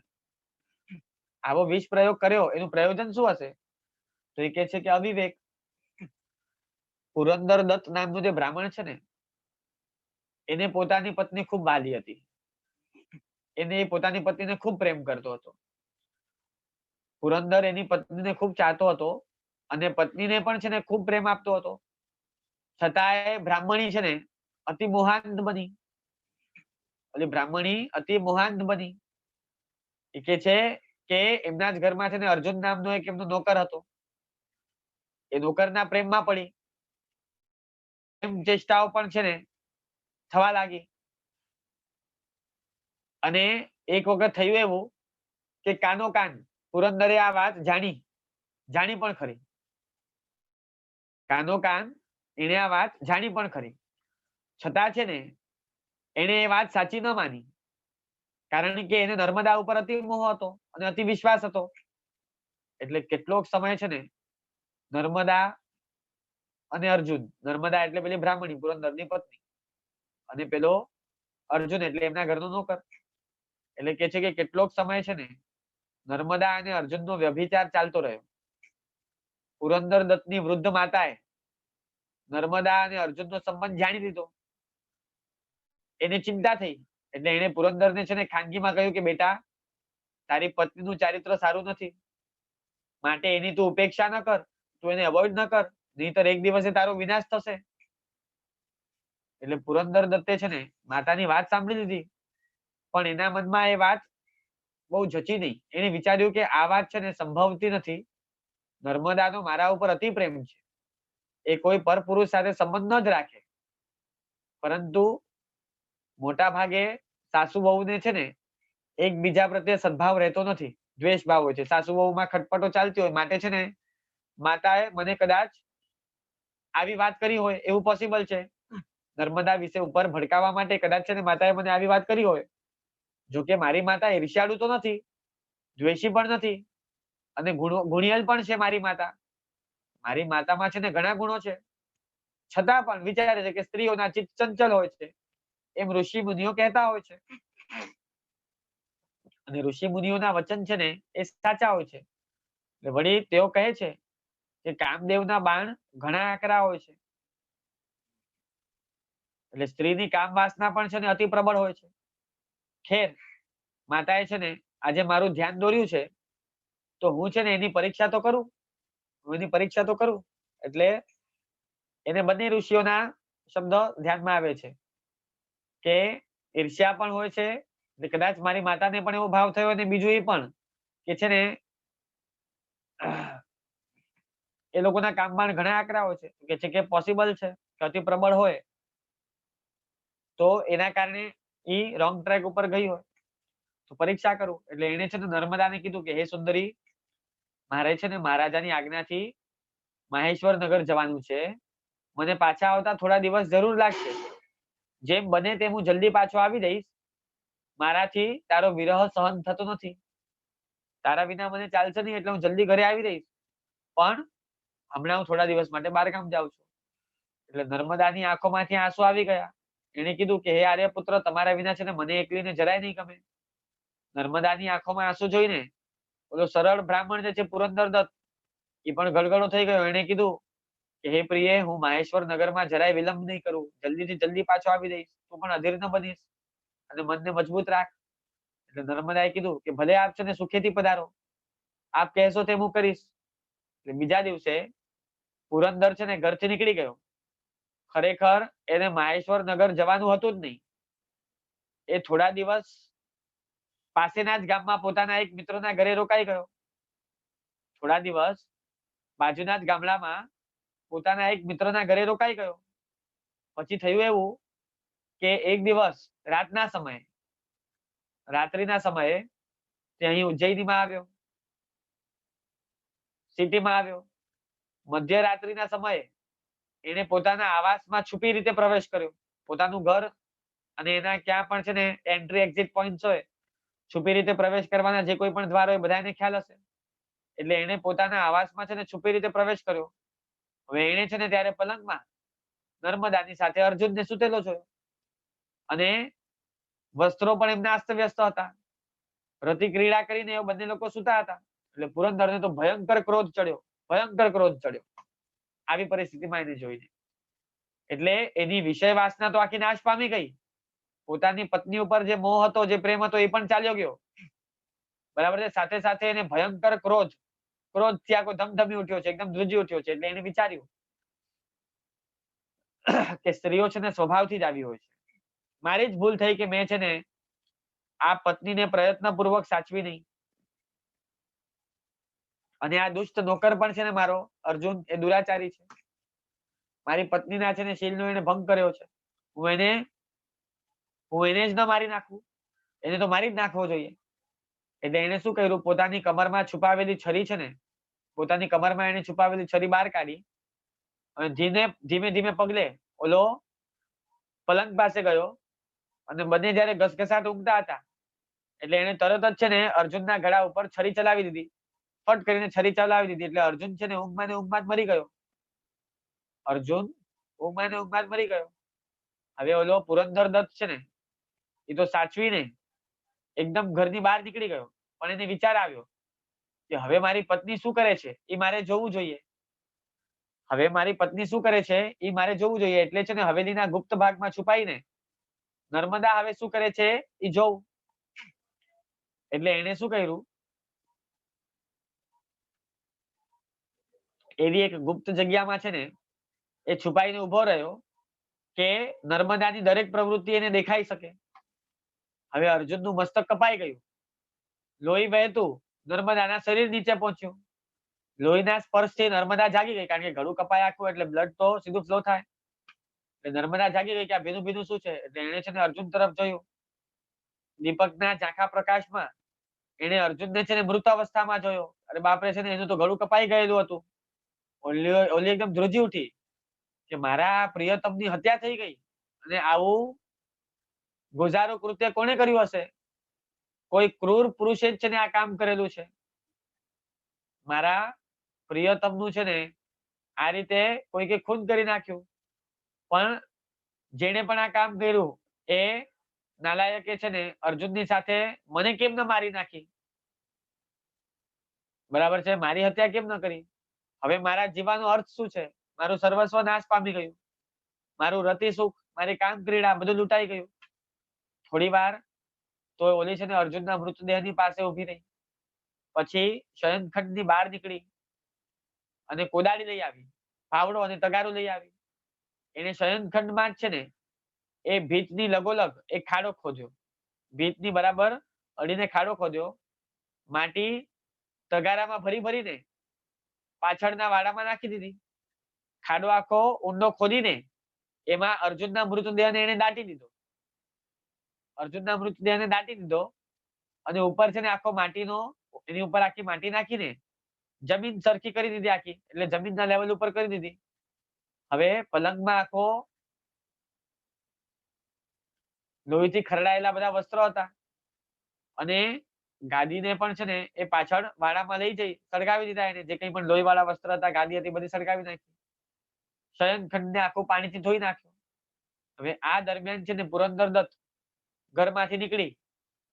આવો વિષ પ્રયોગ કર્યો એનું પ્રયોજન શું હશે? તો એ કે છે કે અવિવેક. પુરંદર દત્ત નામનું જે બ્રાહ્મણ છે ને એને પોતાની પત્ની ખૂબ વાલી હતી. એને પોતાની પત્નીને ખૂબ પ્રેમ કરતો હતો. પુરંદર એની પત્નીને ખૂબ ચાહતો હતો અને પત્નીને પણ છે ને ખૂબ પ્રેમ આપતો હતો. છતાંય બ્રાહ્મણી છે ને અતિ મોહાંત બની. એટલે બ્રાહ્મણી અતિ મોહાંત બની. એ કે છે કે એમના જ ઘરમાં છે ને અર્જુન નામનો એક એમનો નોકર હતો. એ નોકરના પ્રેમમાં પડી. એમ ચેષ્ટાઓ પણ છે ને થવા લાગી. અને એક વખત થયું એવું કે કાનો કાન પુરંદરે આ વાત જાણી પણ ખરી. કાનો કાન એને આ વાત જાણી પણ ખરી. છતાં છે ને એને એ વાત સાચી ન માની. કારણ કે એને નર્મદા ઉપર અતિ મોહ હતો અને અતિ વિશ્વાસ હતો. એટલે કેટલોક સમય છે ને નર્મદા અને અર્જુન, નર્મદા એટલે પેલી બ્રાહ્મણી પુરંદરની પત્ની અને પેલો અર્જુન એટલે એમના ઘરનો નોકર. એટલે કે છે કે કેટલોક સમય છે ને નર્મદા અને અર્જુનનો વ્યભિચાર ચાલતો રહ્યો. પુરંદર દત્તની વૃદ્ધ માતાએ નર્મદા અને અર્જુનનો સંબંધ જાણી લીધો. એને ચિંતા થઈ. એટલે એને પુરંદરને છે ને ખાનગીમાં કહ્યું કે બેટા, તારી પત્નીનું ચારિત્ર સારું નથી, માટે એની તું ઉપેક્ષા ન કર, તું એને અવોઇડ ન કર, નહીંતર એક દિવસે તારો વિનાશ થશે. એટલે પુરંદર દત્તે છે ને માતાની વાત સાંભળી લીધી, પણ એના મનમાં એ વાત બહુ જચી નહીં. એને વિચાર્યું કે આ વાત છે ને સંભવતી નથી, નર્મદાનો મારા ઉપર અતિ પ્રેમ છે. એ કોઈ પરપુરુષ સાથે સંબંધ ન જ રાખે, પરંતુ મોટા ભાગે સાસુ વહુને છે ને એકબીજા પ્રત્યે સદભાવ રહેતો નથી, દ્વેષ ભાવ હોય છે. સાસુ વહુમાં ખટપટો ચાલતી હોય માટે છે ને માતાએ મને કદાચ આવી વાત કરી હોય એવું પોસિબલ છે. નર્મદા વિશે ઉપર ભડકાવવા માટે કદાચ છે ને માતાએ મને આવી વાત કરી હોય. જોકે મારી માતા ઈર્ષ્યાળુ તો નથી, દ્વેષી પણ નથી, અને ગુણિયલ પણ છે મારી માતા. મારી માતામાં છે ને ઘણા ગુણો છે, છતાં પણ વિચારે છે કે સ્ત્રીઓના ચિત્ત ચંચલ હોય છે, એમ ઋષિ મુનિઓ કહેતા હોય છે. અને ઋષિ મુનિઓના વચન છે ને એ સાચા હોય છે. એટલે વળી તેઓ કહે છે કે કામદેવના બાણ ઘણા આકરા હોય છે. એટલે સ્ત્રીની કામ વાસના પણ છે ને અતિ પ્રબળ હોય છે. ખેર, માતાએ છે ને આજે મારું ધ્યાન દોર્યું છે, તો હું છે ને એની પરીક્ષા તો કરું. હું એની પરીક્ષા તો કરું. એટલે એને બંને ઋષિઓના શબ્દો ધ્યાનમાં આવે છે કે ઈર્ષ્યા પણ હોય છે, કદાચ મારી માતાને પણ એવો ભાવ થયો, અને બીજું એ પણ કે છે ને એ લોકોના કામમાં ઘણા આકરા હોય છે, કે છે કે પોસિબલ છે કે અતિ પ્રબળ હોય, તો એના કારણે ઈ રોંગ ટ્રેક ઉપર ગઈ હોય, તો પરીક્ષા કરું. એટલે એને છે ને નર્મદાને કીધું કે હે સુંદરી, મારે છે ને મહારાજાની આજ્ઞાથી માહેશ્વર નગર જવાનું છે. મને પાછા આવતા થોડા દિવસ જરૂર લાગશે. જેમ બને તેમ હું જલ્દી પાછો આવી જઈશ. મારાથી તારો વિરહ સહન થતો નથી. તારા વિના મને ચાલશે નહીં, એટલે હું જલ્દી ઘરે આવી રહીશ. પણ હમણાં હું થોડા દિવસ માટે બહારગામ જાઉં છું. એટલે નર્મદાની આંખોમાંથી આંસુ આવી ગયા. એને કીધું કે હે આર્યપુત્ર, તમારા વિના છે ને મને એકલીને જરાય નહીં ગમે. નર્મદાની આંખોમાં આંસુ જોઈને ઓલો સરળ બ્રાહ્મણ જે છે પુરંદરદત્ત, એ પણ ગળગળો થઈ ગયો. એને કીધું કે હે પ્રિય, હું માહેશ્વર નગરમાં જરાય વિલંબ નહીં કરું, જલ્દીથી જલ્દી પાછો આવી જઈશ. તું પણ અધીર ન બનીશ અને મનને મજબૂત રાખ. એટલે નર્મદાએ કીધું કે ભલે આપ છે ને સુખેથી પધારો, આપ કહેશો તેમ હું કરીશ. એટલે બીજા દિવસે પુરંદર છે ને ઘરથી નીકળી ગયો. ખરેખર એને માહેશ્વર નગર જવાનું હતું જ નહીં. એ થોડા દિવસ પાસેના જ ગામમાં પોતાના એક મિત્રના ઘરે રોકાઈ ગયો. થોડા દિવસ બાજુના જ ગામડામાં પોતાના એક મિત્રના ઘરે રોકાઈ ગયો. પછી થયું એવું કે એક દિવસ રાતના સમયે, રાત્રિના સમયે તે અહીં ઉજ્જૈનીમાં આવ્યો, સિટીમાં આવ્યો. મધ્યરાત્રિના સમયે એને પોતાના આવાસમાં છુપી રીતે પ્રવેશ કર્યો. પોતાનું ઘર અને એના ક્યાં પણ છે ને એન્ટ્રી એક્ઝિટ પોઈન્ટ હોય, છુપી રીતે પ્રવેશ કરવાના જે કોઈ પણ દ્વાર હોય બધાને ખ્યાલ હશે. એટલે એને પોતાના આવાસમાં છે ને છુપી રીતે પ્રવેશ કર્યો. હવે એને છે ને ત્યારે પલંગમાં નર્મદાની સાથે અર્જુનને સુતેલો જોયો, અને વસ્ત્રો પણ એમના અસ્તવ્યસ્ત હતા. રતિ ક્રીડા કરીને એ બંને લોકો સુતા હતા. એટલે પુરંદરને તો ભયંકર ક્રોધ ચડ્યો, ભયંકર ક્રોધ ચડ્યો આવી પરિસ્થિતિમાં એને જોઈને. એટલે એની વિષય વાસના તો આખી નાશ પામી ગઈ. પોતાની પત્ની ઉપર જે મોહ હતો, જે પ્રેમ હતો, એ પણ ચાલ્યો ગયો. બરાબર છે. સાથે સાથે એને ભયંકર ક્રોધથી આખો ધમધમી ઉઠ્યો છે, એકદમ ધ્રુજી ઉઠ્યો છે. એટલે એને વિચાર્યું કે સ્ત્રીઓ છે ને સ્વભાવથી જ આવી હોય છે. મારી જ ભૂલ થઈ કે મેં છે ને આ પત્નીને પ્રયત્નપૂર્વક સાચવી નહીં. અને આ દુષ્ટ નોકર પણ છે ને મારો અર્જુન, એ દુરાચારી છે. મારી પત્નીના છે ને શીલનો એને ભંગ કર્યો છે. હું એને જ ન મારી નાખું, એને તો મારી જ નાખવો જોઈએ. એટલે એને શું કર્યું, પોતાની કમરમાં છુપાવેલી છરી છે ને, પોતાની કમરમાં એને છુપાવેલી છરી બહાર કાઢી અને ધીમે ધીમે પગલે ઓલો પલંગ પાસે ગયો. અને બંને જયારે ઘસઘસાટ ઊંઘતા હતા, એટલે એને તરત જ છે ને અર્જુનના ગળા ઉપર છરી ચલાવી દીધી. ફટ કરીને છરી ચલાવી દીધી. એટલે અર્જુન છે ને ઊંઘમાં ને ઊંઘમાં જ મરી ગયો. અર્જુન ઊંઘમાં ને ઊંઘમાં જ મરી ગયો. હવે ઓલો પુરંદરદત્ત છે ને એ તો સાચવીને એકદમ ઘરની બહાર નીકળી ગયો. પણ એને વિચાર આવ્યો કે હવે મારી પત્ની શું કરે છે એ મારે જોવું જોઈએ. હવે મારી પત્ની શું કરે છે એ મારે જોવું જોઈએ. એટલે છે ને હવેલીના ગુપ્ત ભાગમાં છુપાઈને નર્મદા હવે શું કરે છે એ જોવું. એટલે એને શું કર્યું, એવી એક ગુપ્ત જગ્યામાં છે ને એ છુપાઈને ઉભો રહ્યો કે નર્મદાની દરેક પ્રવૃત્તિ એને દેખાઈ શકે. હવે અર્જુનનું મસ્તક કપાઈ ગયું, લોહી વહેતું નર્મદાના શરીર નીચે પહોંચ્યું. લોહીના સ્પર્શથી નર્મદા જાગી ગઈ, કારણ કે ગળું કપાય આખું એટલે બ્લડ તો સીધું ફ્લો થાય. એટલે નર્મદા જાગી ગઈ કે આ ભીનું ભીનું શું છે, એટલે એને છે ને અર્જુન તરફ જોયું. દીપકના ઝાંખા પ્રકાશમાં એને અર્જુનને છે ને મૃત અવસ્થામાં જોયો. અરે બાપરે, છે ને એનું તો ગળું કપાઈ ગયેલું હતું. ઓલી એકદમ ધ્રુજી ઉઠી કે મારા પ્રિયતમની હત્યા થઈ ગઈ, અને આવું ગોઝારું કૃત્ય કોણે કર્યું હશે? કોઈ ક્રૂર પુરુષે જ છે ને આ કામ કરેલું છે. મારા પ્રિયતમનું છે ને આ રીતે કોઈકે ખૂન કરી નાખ્યું. પણ જેને પણ આ કામ કર્યું એ નાલાયકે છે ને અર્જુનની સાથે મને કેમ ન મારી નાખી? બરાબર છે, મારી હત્યા કેમ ન કરી? હવે મારા જીવાનો અર્થ શું છે? મારું સર્વસ્વ નાશ પામી ગયું, મારું રતિ સુખ, મારી કામ ક્રીડા બધું લૂંટાઈ ગયું. થોડી વાર તો ઓલી છે ને અર્જુનના મૃતદેહની પાસે ઉભી રહી. પછી શયનખંડની બહાર નીકળી અને કોદાળી લઈ આવી, ફાવડો અને તગારું લઈ આવી. એને શયનખંડમાં જ છે ને એ ભીતની લગોલગ એક ખાડો ખોદ્યો. ભીતની બરાબર અડીને ખાડો ખોદ્યો. માટી તગારામાં ભરી ભરીને પાછળના વાડામાં નાખી દીધી. ખાડો આખો ઊંડો ખોદીને એમાં અર્જુનના મૃતદેહને એને દાટી દીધો. અર્જુનના મૃતદેહને દાટી દીધો અને ઉપર છે ને આખો માટીનો, એની ઉપર આખી માટી નાખીને જમીન સરખી કરી દીધી આખી, એટલે જમીનના લેવલ ઉપર કરી દીધી. હવે પલંગમાં આખો લોહીથી ખરડાયેલા બધા વસ્ત્રો હતા, અને ગાદીને પણ છે ને એ પાછળ વાડામાં લઈ જઈ સળગાવી દીધા. એને જે કંઈ પણ લોહીવાળા વસ્ત્ર હતા, ગાદી હતી, બધી સળગાવી નાખી. શયનખંડને આખું પાણીથી ધોઈ નાખ્યું. હવે આ દરમિયાન છે ને પુરંદરદત્ત ઘરમાંથી નીકળી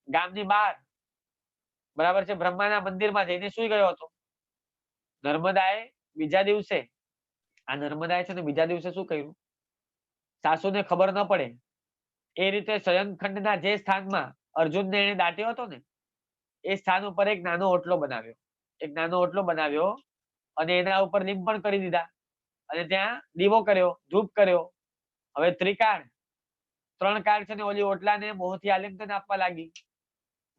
ગામની બહાર, બરાબર છે, બ્રહ્માના મંદિરમાં જઈને સુઈ ગયો હતો. નર્મદાએ બીજા દિવસે, આ નર્મદાએ છે ને બીજા દિવસે શું કર્યું? સાસુને ખબર ન પડે એ રીતે શયનખંડના જે સ્થાનમાં અર્જુનને એને દાટ્યો હતો ને એ સ્થાન ઉપર એક નાનો ઓટલો બનાવ્યો. એક નાનો ઓટલો બનાવ્યો અને એના ઉપર લીંપણ કરી દીધા, અને ત્યાં દીવો કર્યો, ધૂપ કર્યો. હવે ત્રિકાળ, 3 કાળ છે ને ઓલી ઓટલાને મોહથી આલિંગન આપવા લાગી.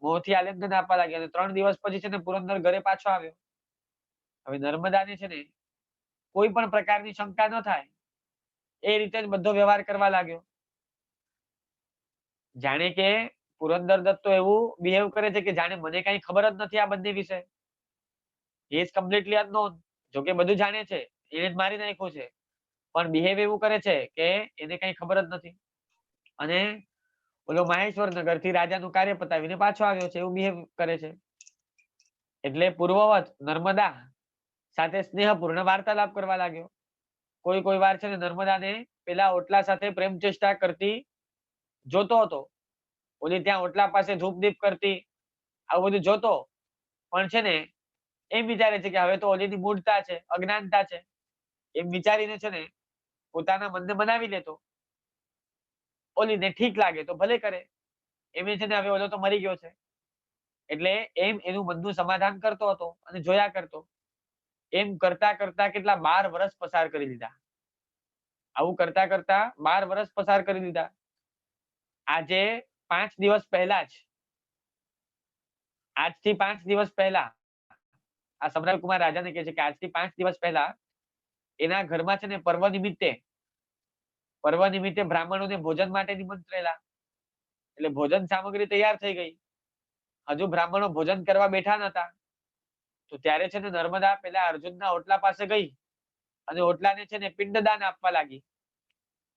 મોહથી આલિંગન આપવા લાગી અને 3 દિવસ પછી છે ને પુરંદર ઘરે પાછો આવ્યો. હવે નર્મદાને છે ને કોઈ પણ પ્રકારની શંકા ન થાય એ રીતે જ બધો વ્યવહાર કરવા લાગ્યો. જાણે કે પુરંદરદત્ત તો એવું બિહેવ કરે છે કે જાણે મને કઈ ખબર જ નથી આ બંને વિશે. he is completely unknown. જો કે બધું જાણે છે, એને જ મારી નાખ્યો છે, પણ બિહેવ એવું કરે છે કે એને કઈ ખબર જ નથી. અને ઓલો મહેશ્વર નગરથી રાજાનું કાર્ય પતાવીને પાછો આવ્યો છે એવું બિહેવ કરે છે. એટલે પૂર્વવત નર્મદા સાથે સ્નેહપૂર્ણ વાર્તાલાપ કરવા લાગ્યો. કોઈ કોઈ વાર છે ને નર્મદાને પેલા ઓટલા સાથે પ્રેમ ચેષ્ટા કરતી જોતો હતો. ઓલી ત્યાં ઓટલા પાસે ધૂપ દીપ કરતી, આવું બધું જોતો. પણ છે ને એમ વિચારે છે કે હવે તો ઓલીની મૂઢતા છે, અજ્ઞાનતા છે, એમ વિચારીને છે ને પોતાના મનને બનાવી લેતો. ઓલીને ઠીક લાગે તો ભલે કરે, એમ છે ને હવે ઓલો તો મરી ગયો છે એટલે એમ એનું મનનું સમાધાન કરતો હતો અને જોયા કરતો. એમ કરતા કરતા કેટલા 12 વર્ષ પસાર કરી દીધા. આવું કરતા કરતા 12 વર્ષ પસાર કરી દીધા. આજે 5 દિવસ પહેલા જ, આજથી 5 દિવસ પહેલા આ સમ્રાટ કુમાર રાજાને કહે છે કે આજથી 5 દિવસ પહેલા એના ઘરમાં છે ને પર્વ નિમિત્તે બ્રાહ્મણોને ભોજન માટે નિમંત્રેલા. એટલે ભોજન સામગ્રી તૈયાર થઈ ગઈ, હજુ બ્રાહ્મણો ભોજન કરવા બેઠા નતા. તો ત્યારે છે ને નર્મદા પેલા અર્જુનના ઓટલા પાસે ગઈ અને ઓટલાને છે ને પિંડદાન આપવા લાગી.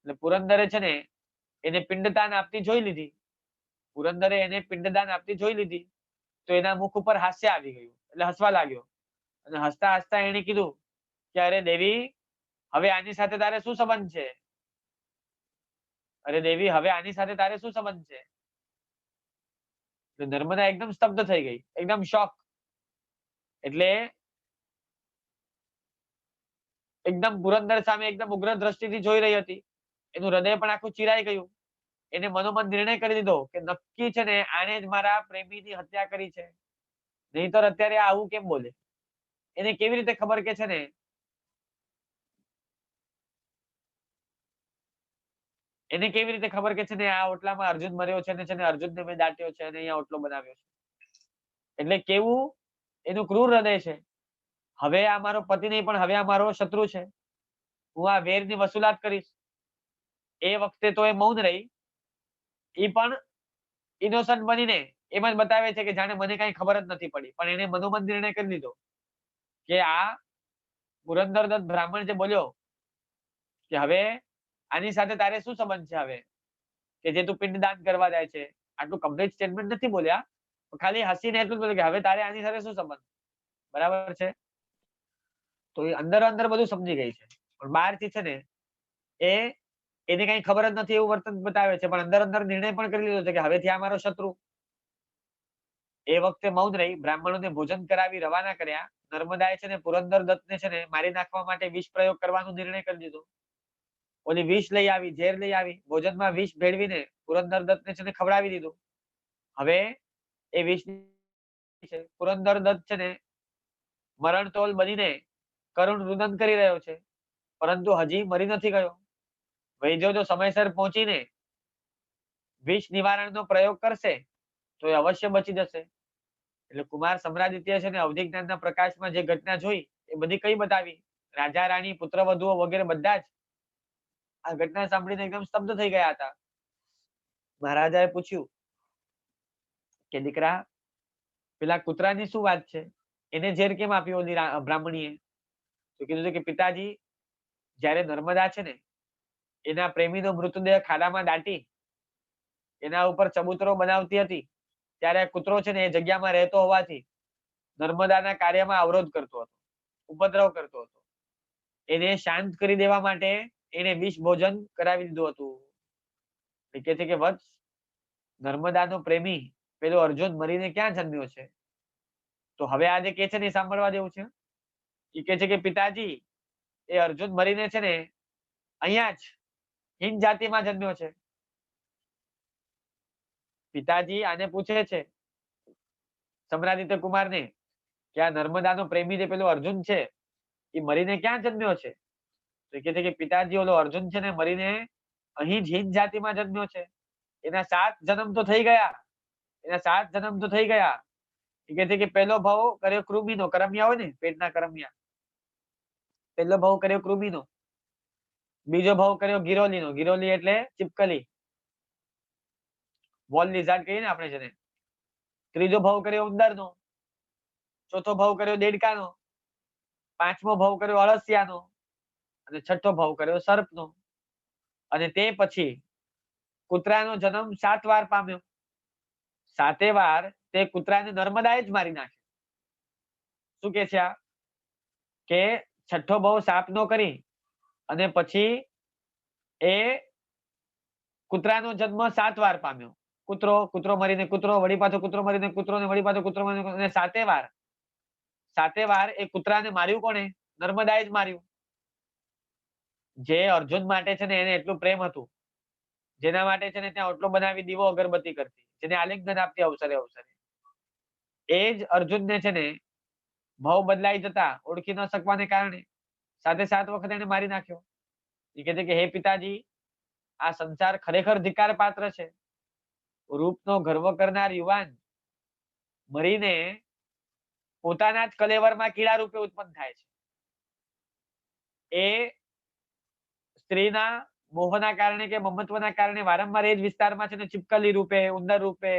એટલે પુરંદરે છે ને એને પિંડદાન આપતી જોઈ લીધી. પુરંદરે એને પિંડદાન આપતી જોઈ લીધી તો એના મુખ ઉપર હાસ્ય આવી ગયું, એટલે હસવા લાગ્યો. અને હસતા હસતા એને કીધું કે અરે દેવી, હવે આની સાથે તારે શું સંબંધ છે? અરે દેવી, હવે આની સાથે તારે શું સંબંધ છે? નર્મદા એકદમ સ્તબ્ધ થઈ ગઈ, એકદમ શોક. એટલે એકદમ પુરંદર સામે એકદમ ઉગ્ર દ્રષ્ટિથી જોઈ રહી હતી. એનું હૃદય પણ આખું ચીરાઈ ગયું. એને મનોમન નિર્ણય કરી દીધો કે નક્કી છે ને આને જ મારા પ્રેમીની હત્યા કરી છે, નહીંતર અત્યારે આવું કેમ બોલે? એને કેવી રીતે ખબર કે છે ને એને કેવી રીતે ખબર કે છે ને આ ઓટલામાં અર્જુન મર્યો છે ને અર્જુનને મેં દાટ્યો છે અને અહીંયા ઓટલો બનાવ્યો છે? એટલે કેવું એનું ક્રૂર હૃદય છે. હવે આ મારો પતિ નહીં પણ હવે આ મારો શત્રુ છે, હું આ વેરની વસૂલાત કરીશ. એ વખતે તો એ મૌન રહી. એ પણ ઇનોસન્ટ બનીને એમ જ બતાવે છે કે જાણે મને કઈ ખબર જ નથી પડી, પણ એને મનોમન નિર્ણય કરી લીધો કે આ પુરંદરદત્ત બ્રાહ્મણ જે બોલ્યો કે હવે આની સાથે તારે શું સંબંધ છે, હવે કે જે તું પિંડદાન કરવા જાય છે, આટલું કમ્પ્લીટ સ્ટેટમેન્ટ નથી બોલ્યા, ખાલી હસીને એટલું જ બોલ્યું કે હવે તારે આની સાથે શું સંબંધ, બરાબર છે. તો એ અંદર અંદર બધું સમજી ગઈ છે, પણ બહારથી છે ને એ એને કઈ ખબર જ નથી એવું વર્તન બતાવે છે, પણ અંદર અંદર નિર્ણય પણ કરી લીધો છે કે હવેથી આ મારો શત્રુ. એ વખતે મૌન રહી, બ્રાહ્મણોને ભોજન કરાવી રવાના કર્યા. નર્મદાએ છે ને પુરંદરદત્તને છે ને મારી નાખવા માટે વિષ પ્રયોગ કરવાનો નિર્ણય કરી દીધો. ઓલી વિષ લઈ આવી, ઝેર લઈ આવી, ભોજનમાં વિષ ભેળવીને પુરંદરદત્તને છે ને ખવડાવી દીધું. હવે એ વિષ પુરંદરદત્ત છે ને મરણતોલ બનીને કરુણ રુદન કરી રહ્યો છે, પરંતુ હજી મરી નથી ગયો. વૈદ્યો જો સમયસર પહોંચીને વિષ નિવારણનો પ્રયોગ કરશે તો એ અવશ્ય બચી જશે. એટલે કુમાર સમ્રાદિત્ય છે ને અવધિ જ્ઞાનના પ્રકાશમાં જે ઘટના જોઈ એ બધી કઈ બતાવી. રાજા રાણી પુત્રવધુઓ વગેરે બધા જ આ ઘટના સાંભળીને એકદમ સ્તબ્ધ થઈ ગયા હતા. મહારાજાએ પૂછ્યું કે દીકરા, પેલા કૂતરાની શું વાત છે, એને ઝેર કેમ આપ્યું ઓલી બ્રાહ્મણીએ? તો કીધું કે પિતાજી, જ્યારે નર્મદા છે ને એના પ્રેમીનો મૃતદેહ ખાડામાં દાટી એના ઉપર ચબૂતરો બનાવતી હતી, ત્યારે કૂતરો છે ને એ જગ્યામાં રહેતો હોવાથી નર્મદાના કાર્યમાં અવરોધ કરતો હતો, ઉપદ્રવ કરતો હતો. એને શાંત કરી દેવા માટે એને વિષ ભોજન કરાવી દીધું હતું. એ કહે છે કે વત્સ, નર્મદાનો પ્રેમી પેલો અર્જુન મરીને ક્યાં જન્મ્યો છે? તો હવે આજે કે છે ને એ સાંભળવા જેવું છે. એ કહે છે કે પિતાજી, એ અર્જુન મરીને છે ને અહીંયા જ હિન્દ જાતિમાં જન્મ્યો છે. પિતાજી આને પૂછે છે સમ્રાદિત્ય કુમારને કે આ નર્મદાનો પ્રેમી જે પેલો અર્જુન છે એ મરીને ક્યાં જન્મ્યો છે? તો કહે છે કે પિતાજી, ઓલો અર્જુન છે ને મરીને અહીં જ હિન્દ જાતિમાં જન્મ્યો છે. એના 7 જન્મ તો થઈ ગયા, એના 7 જન્મ તો થઈ ગયા. એ કહે છે કે પહેલો ભાવ કર્યો કૃમિનો, કરમિયા હોય ને પેટના કરમિયા, પહેલો ભાવ કર્યો કૃમિનો. બીજો ભાવ કર્યો ગિરોલીનો, ગિરોલી એટલે ચીપકલી, વોલ લિઝાર્ડ કહીએ ને આપણે જેને. ત્રીજો ભાવ કર્યો ઉંદરનો, ચોથો ભાવ કર્યો દેડકાનો, પાંચમો ભાવ કર્યો અળસિયાનો અને છઠ્ઠો ભાવ કર્યો સર્પનો. અને તે પછી કૂતરાનો જન્મ 7 વાર પામ્યો. 7 વાર તે કૂતરાને નર્મદાએ જ મારી નાખે. શું કે છે આ? કે છઠ્ઠો ભાવ સાપનો કરી અને પછી એ કૂતરાનો જન્મ 7 વાર પામ્યો. કૂતરો મરીને કૂતરો, વળી પાછો કૂતરો મરીને કૂતરો, ને વળી પાછો કૂતરો મરીને, અને 7 વાર એ કૂતરાને માર્યું કોણે? નર્મદાએ જ માર્યું. જે અર્જુન માટે છે ને એને એટલું પ્રેમ હતું, જેના માટે છે ને ત્યાં ઓટલો બનાવી દીવો અગરબત્તી કરતી, જેને આલિંગન આપતી અવસરે અવસરે, એ જ અર્જુનને છે ને ભાવ બદલાઈ જતા ઓળખી ન શકવાને કારણે 7 વખત એને મારી નાખ્યો. એ કહે છે કે હે પિતાજી, આ સંસાર ખરેખર ધિક્કાર પાત્ર છે. રૂપનો ગર્વ કરનાર યુવાન મરીને પોતાના જ કલેવરમાં કીડા રૂપે ઉત્પન્ન થાય છે. એ સ્ત્રીના મોહના કારણે કે મમત્વના કારણે વારંવાર એ જ વિસ્તારમાં છે ને ચીપકલી રૂપે, ઉંદર રૂપે,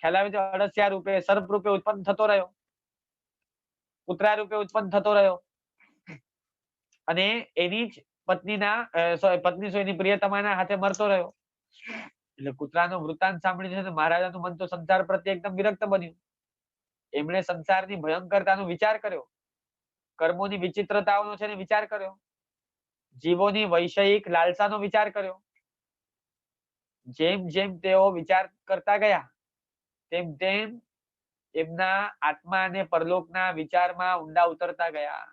ખ્યાલ આવે છે, અળસિયા રૂપે, સર્પ રૂપે ઉત્પન્ન થતો રહ્યો, કૂતરા રૂપે ઉત્પન્ન થતો રહ્યો. અને એની જ પત્ની એની પ્રિયતમાના હાથે મરતો રહ્યો. એટલે કૂતરાનો વૃત્તાંત સાંભળીને છે મહારાજાનું મન તો સંસાર પ્રત્યે એકદમ વિરક્ત બન્યું. એમણે સંસારની ભયંકરતાનો વિચાર કર્યો, કર્મોની વિચિત્રતાઓનો છે ને વિચાર કર્યો, જીવોની વૈષયિક લાલસાનો વિચાર કર્યો. જેમ જેમ તેઓ વિચાર કરતા ગયા તેમ તેમ એમના આત્મા અને પરલોકના વિચારમાં ઊંડા ઉતરતા ગયા.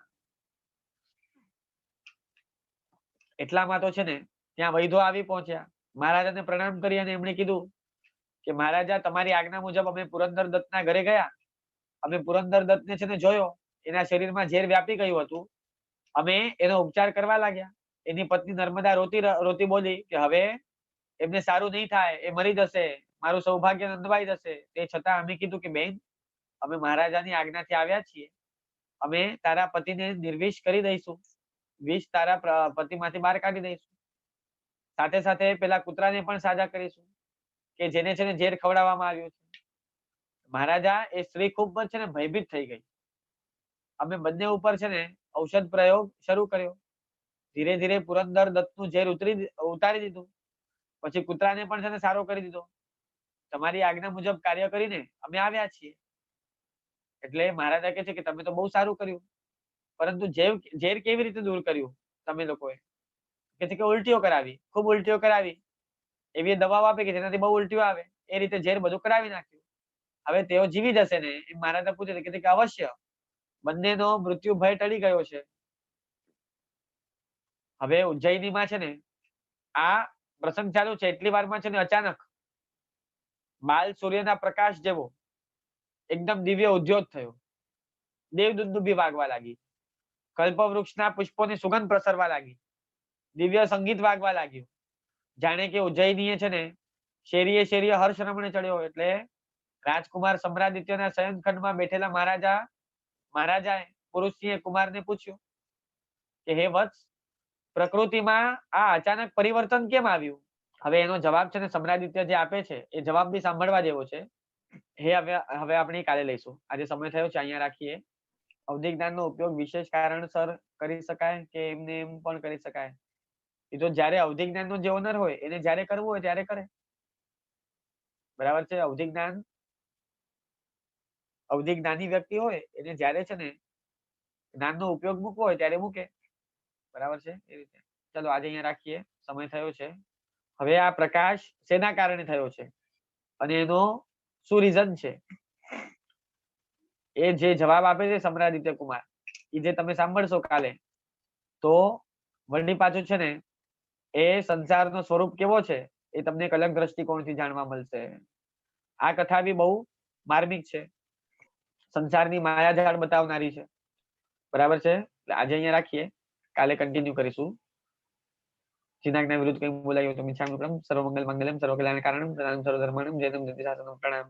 એટલામાં તો છે ને ત્યાં વૈધો આવી પહોંચ્યા. મહારાજાને પ્રણામ કરી અને એમણે કીધું કે મહારાજા, તમારી આજ્ઞા મુજબ અમે પુરંદરદત્તના ઘરે ગયા. અમે પુરંદરદત્તને છે ને જોયો, એના શરીરમાં ઝેર વ્યાપી ગયું હતું. અમે એનો ઉપચાર કરવા લાગ્યા. એની પત્ની નર્મદા રોતી બોલી કે હવે એમને સારું નહીં થાય, એ મરી જશે, મારું સૌભાગ્ય નંદવાઈ જશે. તે છતાં અમે કીધું કે બેન, અમે મહારાજાની આજ્ઞાથી આવ્યા છીએ, અમે તારા પતિને નિર્વિષ કરી દઈશું, વિષ તારા પતિમાંથી બહાર કાઢી દઈશું. સાથે સાથે પેલા કૂતરાને પણ સાજા કરીશું કે જેને છે ને ઝેર ખવડાવવામાં આવ્યું છે. મહારાજા એ સ્ત્રી ખૂબ જ છે ને ભયભીત થઈ ગઈ. અમે બંને ઉપર છે ને ઔષધ પ્રયોગ શરૂ કર્યો. ધીરે ધીરે પુરંદર દત્તનું ઝેર ઉતારી દીધું. પછી કૂતરાને પણ છે ને સારો કરી દીધો. તમારી આજ્ઞા મુજબ કાર્ય કરીને અમે આવ્યા છીએ. એટલે મહારાજા કહે છે કે તમે તો બહુ સારું કર્યું, પરંતુ ઝેર કેવી રીતે દૂર કર્યું તમે લોકોએ? કે છે કે ઉલટીઓ કરાવી, ખૂબ ઉલટીઓ કરાવી. એવી દવાઓ આપે કે જેનાથી બહુ ઉલટીઓ આવે, એ રીતે ઝેર બધું કરાવી નાખ્યું. હવે તેઓ જીવી જશે ને? એ મહારાજા પૂછે છે કે અવશ્ય, બંનેનો મૃત્યુ ભય ટળી ગયો છે. હવે ઉજ્જૈનીમાં છે ને આ પ્રસંગ ચાલુ છે એટલી વારમાં છે ને અચાનક બાલ સૂર્યના પ્રકાશ જેવો એકદમ દિવ્ય ઉદ્યોત થયો. દેવદુંદુભી વાગવા લાગી. કલ્પવૃક્ષના પુષ્પોની સુગંધ પ્રસરવા લાગી. દિવ્ય સંગીત વાગવા લાગ્યું. જાણે કે ઉજ્જૈનીએ છે ને શેરીએ શેરીએ હર્ષ રમણે ચડ્યો. એટલે રાજકુમાર સમ્રાદિત્યના શયનખંડમાં બેઠેલા મહારાજાએ પુરુષસિંહે કુમારને પૂછ્યું કે હે વત્સ, પ્રકૃતિમાં આ અચાનક પરિવર્તન કેમ આવ્યું? હવે એનો જવાબ છે ને સમ્રાદિત્ય જે આપે છે એ જવાબ બી સાંભળવા જેવો છે. હવે આપણે કાલે લઈશું. આજે સમય થયો છે, અહીંયા રાખીએ. અવધિ જ્ઞાનનો ઉપયોગ વિશેષ કારણસર કરી શકાય કે એમને એમ પણ કરી શકાય. એ તો જ્યારે અવધિ જ્ઞાનનો જે ઓનર હોય એને જ્યારે કરવું હોય ત્યારે કરે. બરાબર છે? અવધિ જ્ઞાની વ્યક્તિ હોય એને જ્યારે છે ને જ્ઞાનનો ઉપયોગ મૂકવો હોય ત્યારે મૂકે. બરાબર છે? એ રીતે. ચલો આજે અહીંયા રાખીએ. સમય થયો છે. હવે આ પ્રકાશ શેના કારણે થયો છે અને એનો શું રીઝન છે, એ જે જવાબ આપે છે સમ્રાદિત્ય કુમાર, એ જે તમે સાંભળશો કાલે, તો વળી પાછું છે ને એ સંસારનો સ્વરૂપ કેવો છે એ તમને એક અલગ દ્રષ્ટિકોણથી જાણવા મળશે. આ કથા બી બહુ માર્મિક છે, સંસારની માયાજાળ બતાવનારી છે. બરાબર છે? આજે અહીંયા રાખીએ, કાલે કન્ટિન્યુ કરીશું. વિરુદ્ધ કંઈ બોલાયું તો મિચ્છામિ સર્વમંગલ મંગલમ સર્વકલ્યાણ કારણમ સર્વધર્માણમ જયમ જયતિ શાસનમ. પ્રણામ.